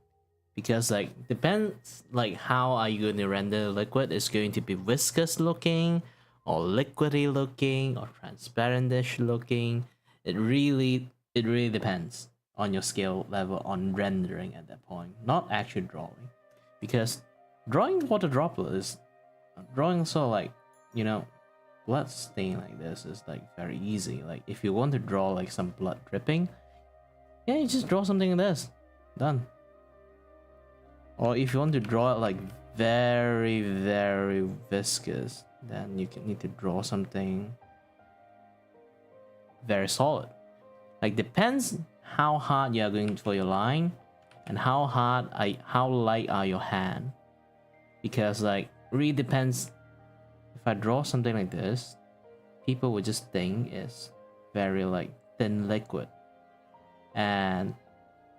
because like depends like how are you going to render the liquid. It's going to be viscous looking or liquidy looking or transparentish looking. It really depends on your skill level on rendering at that point, not actually drawing, because drawing water droplet is drawing sort of like, you know, blood stain like this is like very easy. Like if you want to draw like some blood dripping, yeah, you just draw something like this, done. Or if you want to draw it like very viscous, then you need to draw something very solid. Like depends how hard you are going for your line and how light are your hand, because like really depends. If I draw something like this, people would just think it's very like thin liquid, and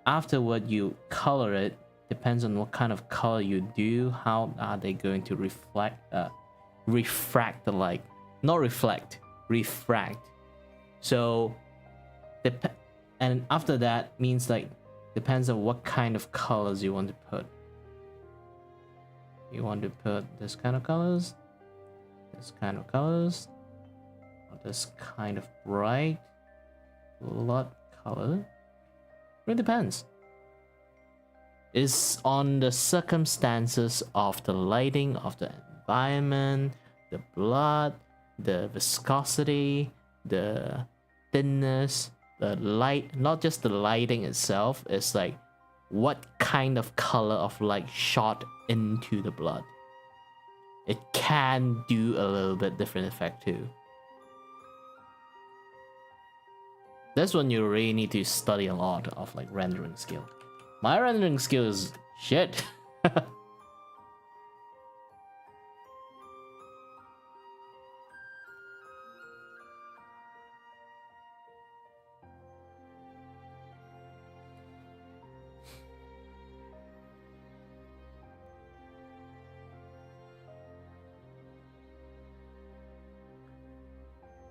afterward you color it. Depends on what kind of color you do, how are they going to refract the light, not reflect, refract. So and after that means like depends on what kind of colors you want to put. You want to put this kind of colors, this kind of colors, or this kind of bright blood color. It depends. It's on the circumstances of the lighting of the environment, the blood, the viscosity, the thinness, the light, not just the lighting itself. It's like what kind of color of light shot into the blood. It can do a little bit different effect too. This one you really need to study a lot of like rendering skill. My rendering skill is shit.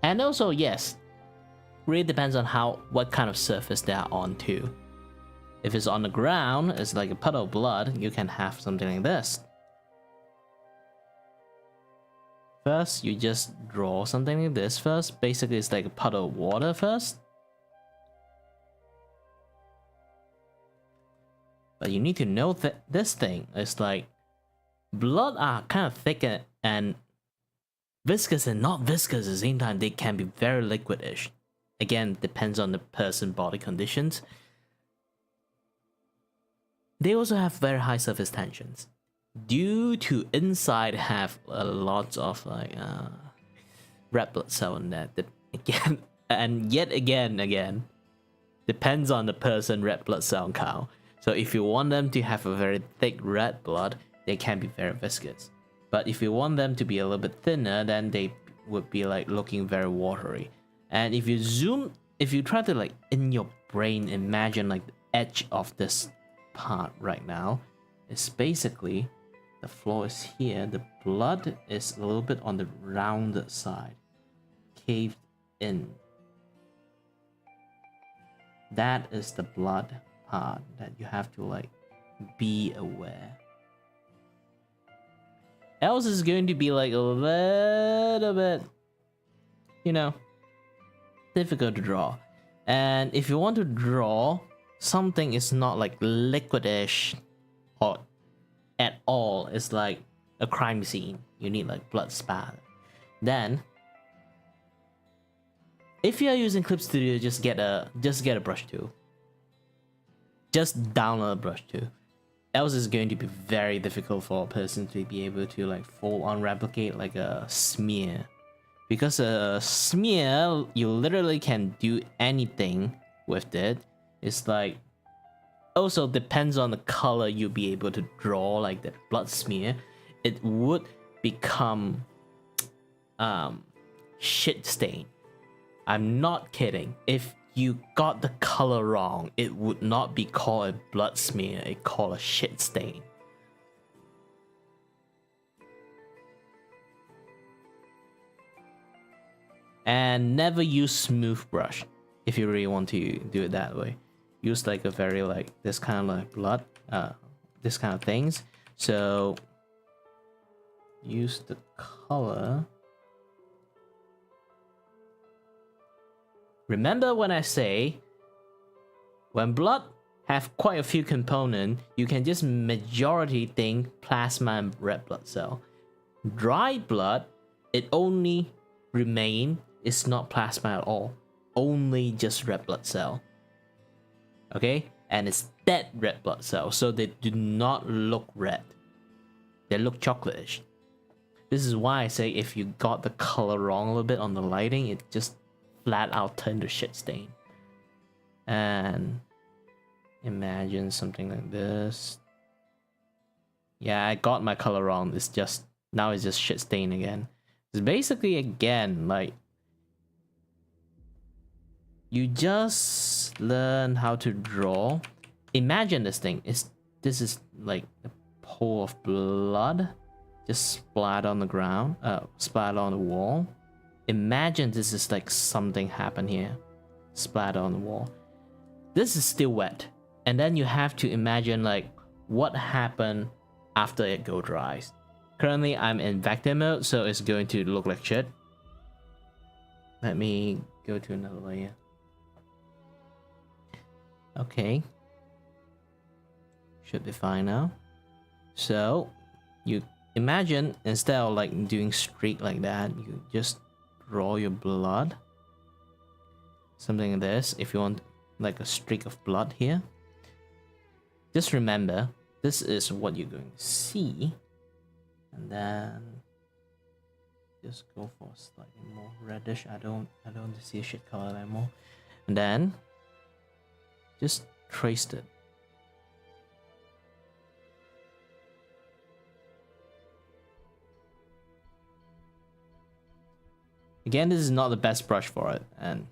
And also, yes, really depends on what kind of surface they are on too. If it's on the ground, it's like a puddle of blood, you can have something like this. First, you just draw something like this first. Basically, it's like a puddle of water first. But you need to know that this thing is like blood are kind of thick and viscous and not viscous at the same time. They can be very liquidish. Again, depends on the person body conditions. They also have very high surface tensions due to inside have a lot of like red blood cell in there. Again and yet again depends on the person red blood cell count. So if you want them to have a very thick red blood, they can be very viscous. But if you want them to be a little bit thinner, then they would be like looking very watery. And if you try to like in your brain imagine like the edge of this part right now, it's basically the floor is here, the blood is a little bit on the rounded side, caved in. That is the blood part that you have to like be aware. Else is going to be like a little bit, you know, difficult to draw. And if you want to draw something is not like liquidish or at all, it's like a crime scene, you need like blood spatter, then if you are using Clip Studio, just get a brush tool. Just download a brush tool. Else it's going to be very difficult for a person to be able to like full on replicate like a smear. Because a smear, you literally can do anything with it. It's like also depends on the color you'll be able to draw like the blood smear. It would become shit stain. I'm not kidding. If you got the color wrong, it would not be called a blood smear, it called a shit stain. And never use smooth brush if you really want to do it that way. Use like a very like this kind of like blood, this kind of things. So use the color. Remember when I say when blood have quite a few components, you can just majority think plasma and red blood cell. Dry blood, it only remain, it's not plasma at all, only just red blood cell. Okay, and it's dead red blood cells, so they do not look red, they look chocolate-ish. This is why I say if you got the color wrong a little bit on the lighting, it just flat out turn to shit stain. And imagine something like this. Yeah, I got my color wrong. It's just now it's just shit stain again. It's basically again like you just learn how to draw. Imagine this thing is this is like a pool of blood just splat on the ground, splat on the wall. Imagine this is like something happened here, splatter on the wall. This is still wet, and then you have to imagine like what happened after it go dries. Currently I'm in vector mode, so it's going to look like shit. Let me go to another layer. Okay, should be fine now. So you imagine instead of like doing streak like that, you just draw your blood, something like this. If you want like a streak of blood here, just remember this is what you're going to see, and then just go for slightly more reddish. I don't want to see a shit color anymore, and then just trace it. Again, this is not the best brush for it, and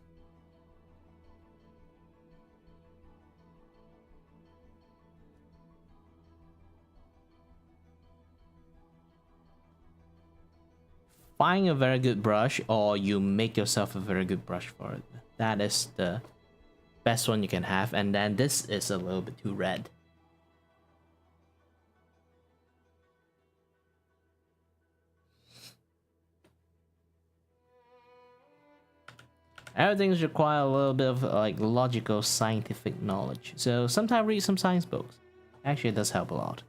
find a very good brush, or you make yourself a very good brush for it. That is the best one you can have, and then this is a little bit too red. Everything's require a little bit of like logical scientific knowledge. So sometimes read some science books. Actually, it does help a lot.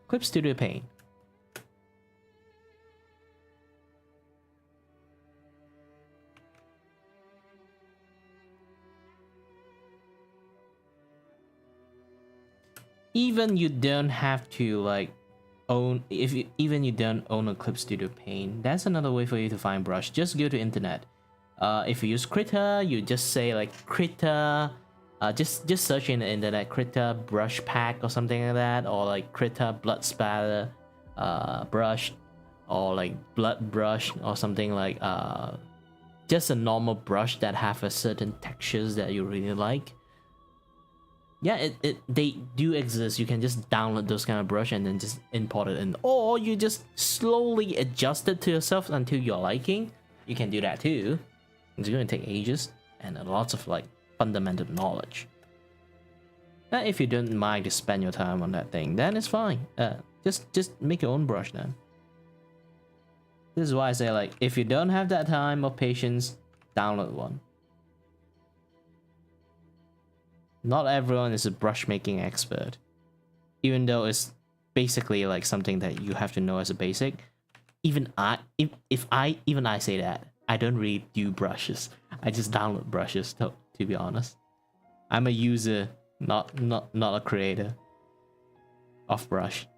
Clip Studio Paint. Even you don't have to like own, even you don't own a Clip Studio Paint, that's another way for you to find brush. Just go to internet. If you use Krita, you just say like Krita, just search in the internet Krita brush pack or something like that, or like Krita blood spatter brush, or like blood brush or something like just a normal brush that have a certain textures that you really like. Yeah, they do exist. You can just download those kind of brush and then just import it in, or you just slowly adjust it to yourself until you're liking. You can do that too. It's going to take ages and lots of like fundamental knowledge. Now, if you don't mind to spend your time on that thing, then it's fine. Just make your own brush then. This is why I say, like, if you don't have that time or patience, download one. Not everyone is a brush making expert, even though it's basically like something that you have to know as a basic. Even I say that, I don't really do brushes. I just download brushes, to be honest. I'm a user, not a creator of brush.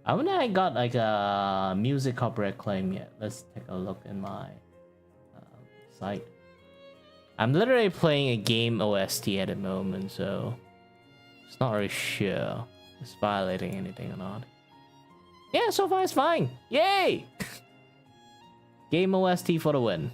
I wonder I got like a music copyright claim yet. Let's take a look in my site. I'm literally playing a game OST at the moment, so it's not really sure if it's violating anything or not. Yeah, so far it's fine. Yay! Game OST for the win.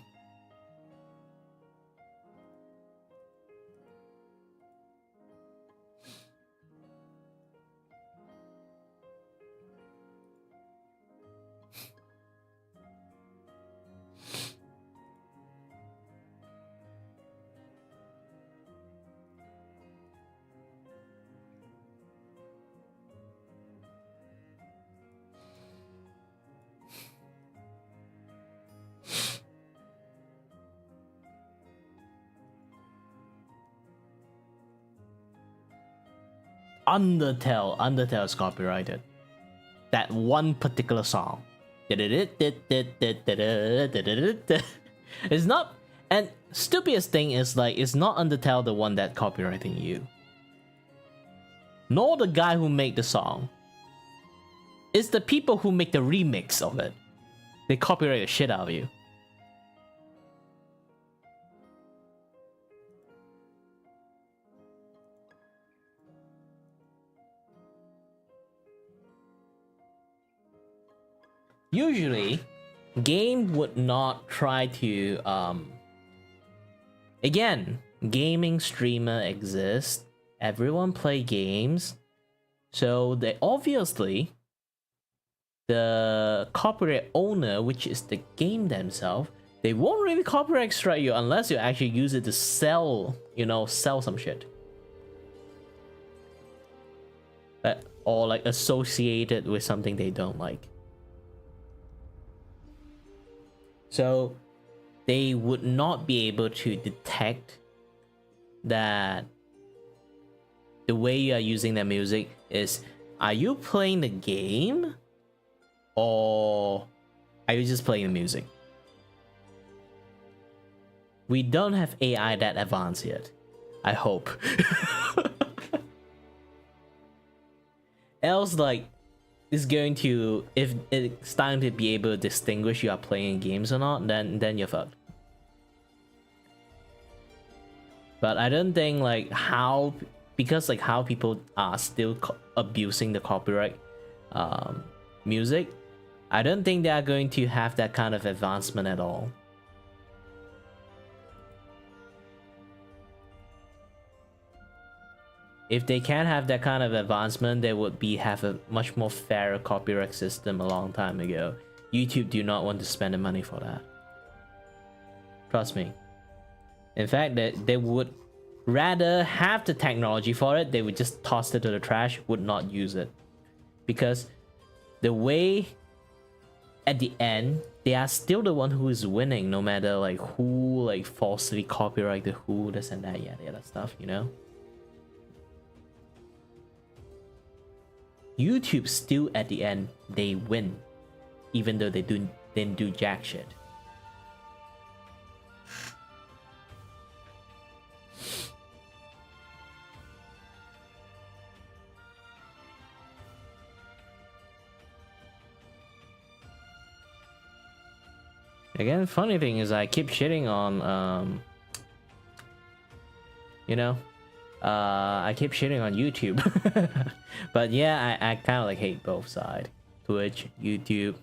Undertale is copyrighted. That one particular song. It's not, and stupidest thing is like, it's not Undertale the one that copywriting you, nor the guy who made the song. It's the people who make the remix of it. They copyright the shit out of you. Usually, game would not try to, again, gaming streamer exists, everyone play games, so they obviously, the copyright owner, which is the game themselves, they won't really copyright strike you unless you actually use it to sell, you know, sell some shit. Or like associated with something they don't like. So they would not be able to detect that the way you are using their music is, are you playing the game or are you just playing the music? We don't have AI that advanced yet. I hope. Else, like, is going to, if it's starting to be able to distinguish you are playing games or not, then you're fucked. But I don't think like how, because like how people are still abusing the copyright music, I don't think they are going to have that kind of advancement at all. If they can have that kind of advancement, they would have a much more fairer copyright system a long time ago. YouTube do not want to spend the money for that. Trust me. In fact, they would rather have the technology for it, they would just toss it to the trash, would not use it. Because the way, at the end, they are still the one who is winning, no matter like who like falsely copyrighted who, this and that, yada yada stuff, you know? YouTube still at the end, they win, even though they didn't do jack shit. Again, funny thing is I keep shitting on you know, I keep shitting on YouTube. But yeah, I kind of like hate both sides. Twitch, YouTube,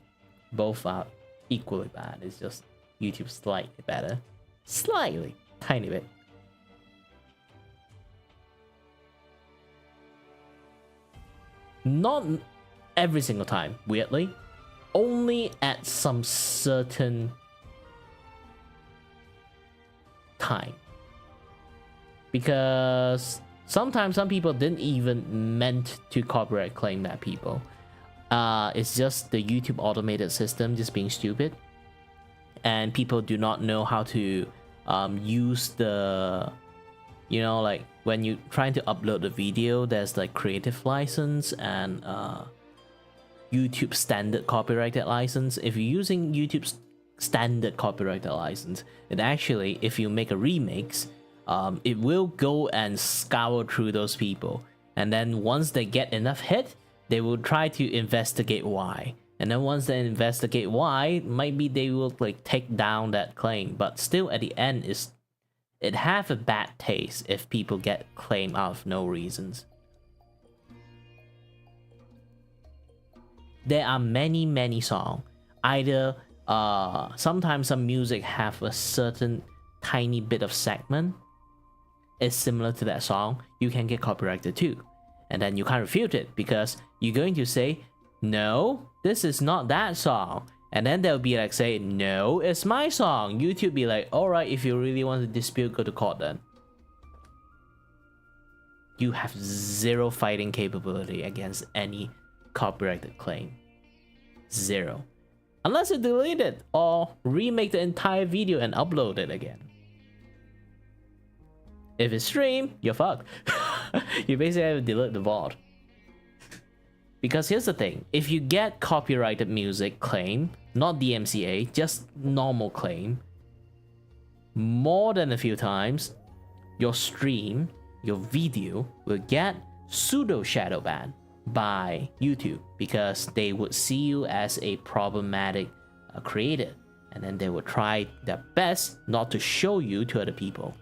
both are equally bad. It's just YouTube slightly better. Slightly, tiny bit. Not every single time, weirdly. Only at some certain time. Because sometimes some people didn't even meant to copyright claim that people. It's just the YouTube automated system just being stupid. And people do not know how to use the, you know, like when you trying to upload the video, there's like creative license and YouTube standard copyrighted license. If you're using YouTube's standard copyrighted license, it actually, if you make a remix, it will go and scour through those people, and then once they get enough hit, they will try to investigate why, and then once they investigate why, maybe they will like take down that claim. But still at the end, is it have a bad taste if people get claimed out of no reasons. There are many songs. Either sometimes some music have a certain tiny bit of segment is similar to that song, you can get copyrighted too. And then you can't refute it because you're going to say, no, this is not that song. And then they'll be like, say, no, it's my song. YouTube be like, alright, if you really want to dispute, go to court then. You have zero fighting capability against any copyrighted claim. Zero. Unless you delete it or remake the entire video and upload it again. If it's streamed, you're fucked. You basically have to delete the VOD. Because here's the thing, if you get copyrighted music claim, not DMCA, just normal claim, more than a few times, your stream, your video will get pseudo shadow ban by YouTube because they would see you as a problematic creator, and then they would try their best not to show you to other people.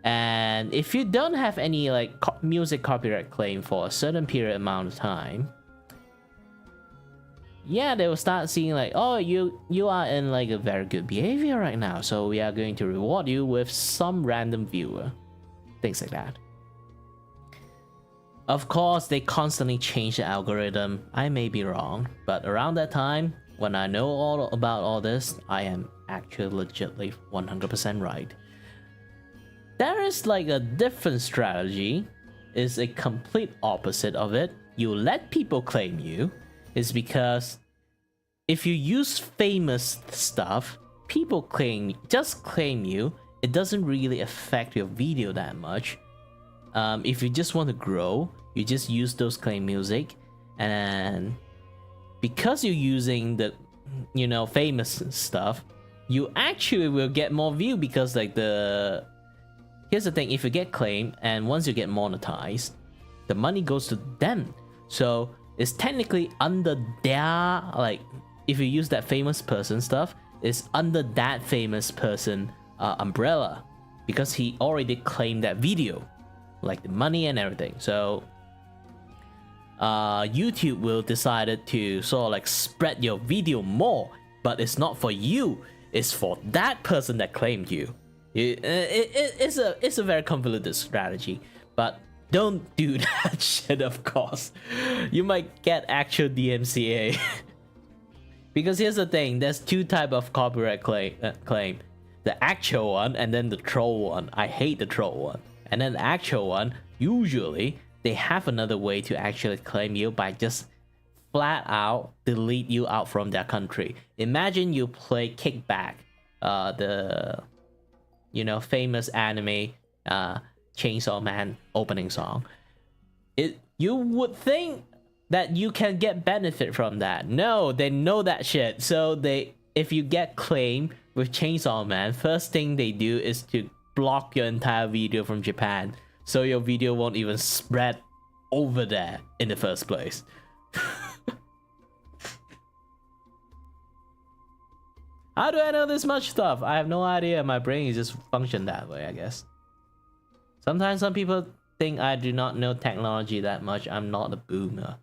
And if you don't have any like music copyright claim for a certain period amount of time, yeah, they will start seeing like, oh, you are in like a very good behavior right now, so we are going to reward you with some random viewer, things like that. Of course, they constantly change the algorithm. I may be wrong, but around that time, when I know all about all this, I am actually legitly 100% right. There is like a different strategy, is a complete opposite of it. You let people claim you, is because if you use famous stuff, people just claim you. It doesn't really affect your video that much. If you just want to grow, you just use those claim music, and because you're using the, you know, famous stuff, you actually will get more view because like here's the thing, if you get claimed and once you get monetized, the money goes to them. So it's technically under their, like, if you use that famous person stuff, it's under that famous person umbrella, because he already claimed that video, like the money and everything. So YouTube will decide to sort of like spread your video more, but it's not for you, it's for that person that claimed you. It's a very convoluted strategy, but don't do that shit, of course. You might get actual DMCA. Because here's the thing, there's two type of copyright claim. The actual one and then the troll one. I hate the troll one. And then the actual one, usually they have another way to actually claim you by just flat out delete you out from their country. Imagine you play Kickback, the famous anime Chainsaw Man opening song. You would think that you can get benefit from that. No, they know that shit. So if you get claimed with Chainsaw Man, first thing they do is to block your entire video from Japan, so your video won't even spread over there in the first place. How do I know this much stuff? I have no idea. My brain is just functioned that way, I guess. Sometimes some people think I do not know technology that much. I'm not a boomer.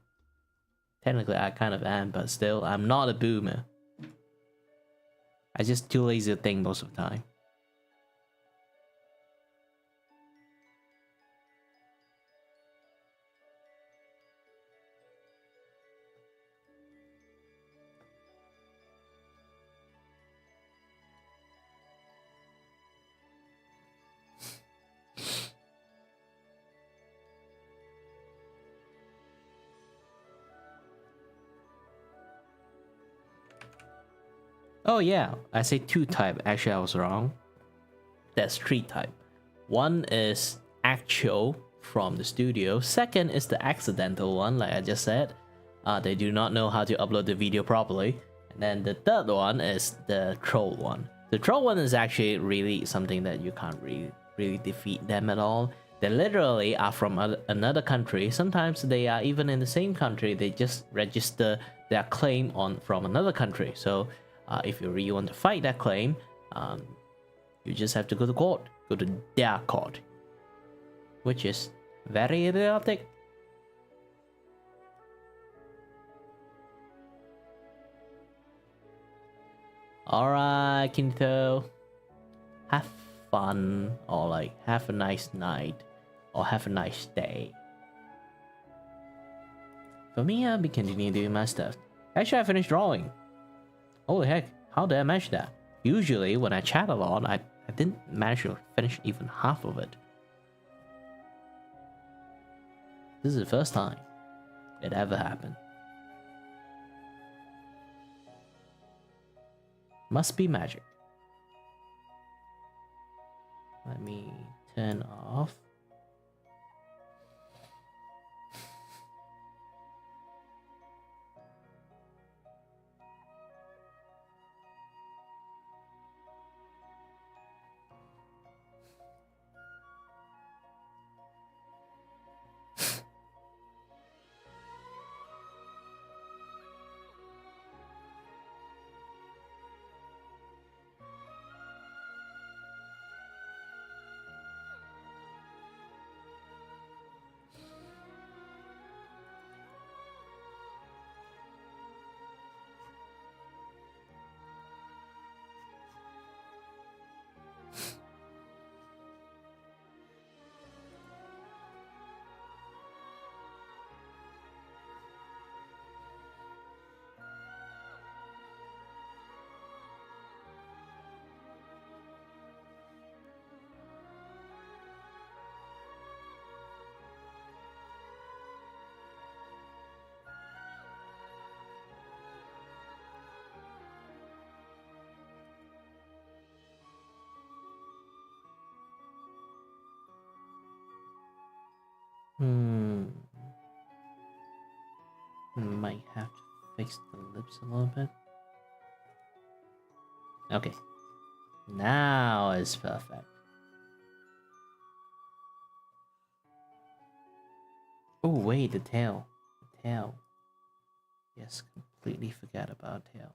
Technically, I kind of am, but still, I'm not a boomer. I just too lazy to think most of the time. Oh yeah, I say 2 type. Actually, I was wrong. There's 3 type. One is actual from the studio. Second is the accidental one, like I just said. They do not know how to upload the video properly. And then the third one is the troll one. The troll one is actually really something that you can't really defeat them at all. They literally are from another country. Sometimes they are even in the same country. They just register their claim from another country. So if you really want to fight that claim, you just have to go to court. Go to their court. Which is very idiotic. Alright, Kinto. Have fun, or like have a nice night, or have a nice day. For me, I'll be continuing doing my stuff. Actually, I finished drawing. Holy heck, how did I manage that? Usually, when I chat a lot, I didn't manage to finish even half of it. This is the first time it ever happened. Must be magic. Let me turn off. Might have to fix the lips a little bit. Okay. Now it's perfect. Oh wait, the tail. The tail. Yes, completely forget about tail.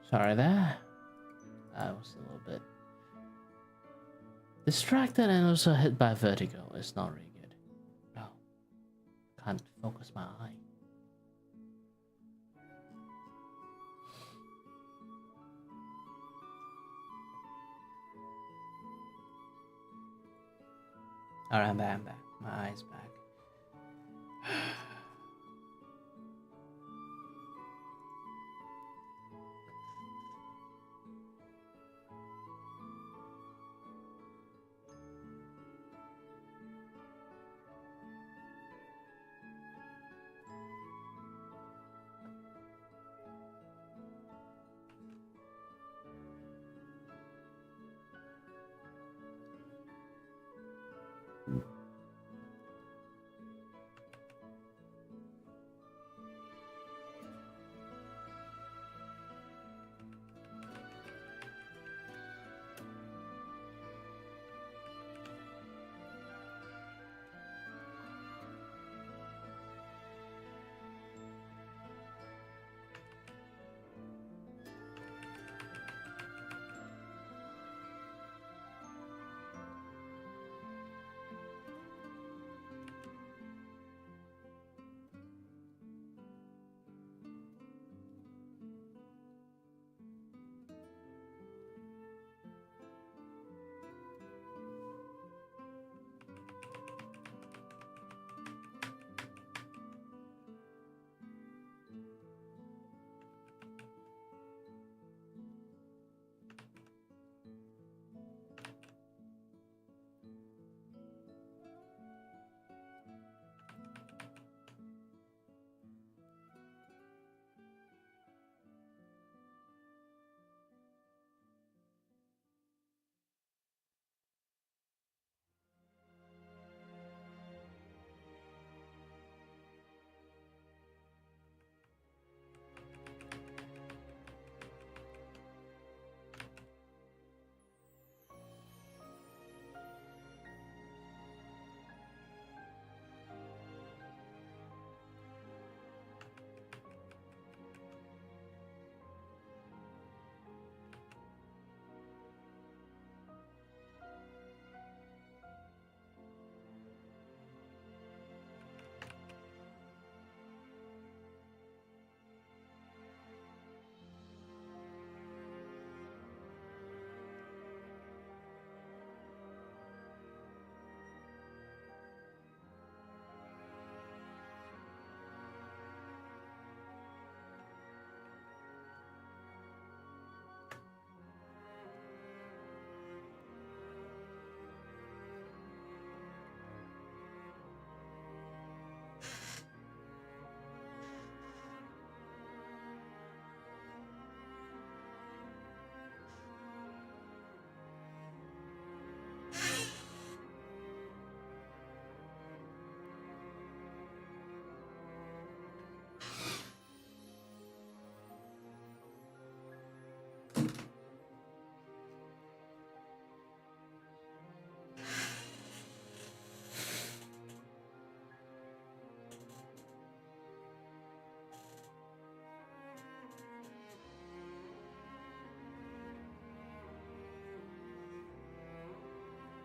Sorry there. I was a little bit distracted and also hit by vertigo. It's not really good. No. Can't focus my eye. Alright, I'm back. My eye's back.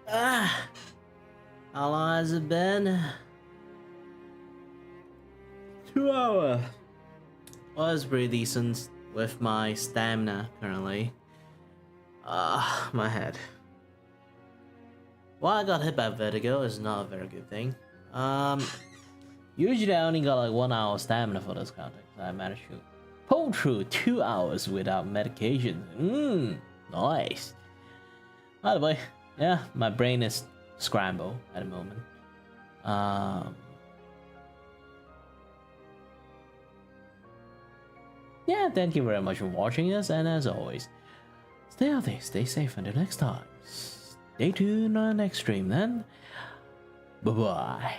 Ah, how long has it been? 2 hours. Well, it's pretty decent with my stamina currently. My head. Well, I got hit by vertigo is not a very good thing. Usually I only got like 1 hour stamina for this context. I managed to pull through 2 hours without medication. Nice. By the way, yeah, my brain is scrambled at the moment. Yeah, thank you very much for watching us, and as always, stay healthy, stay safe until next time. Stay tuned on the next stream then. Bye bye.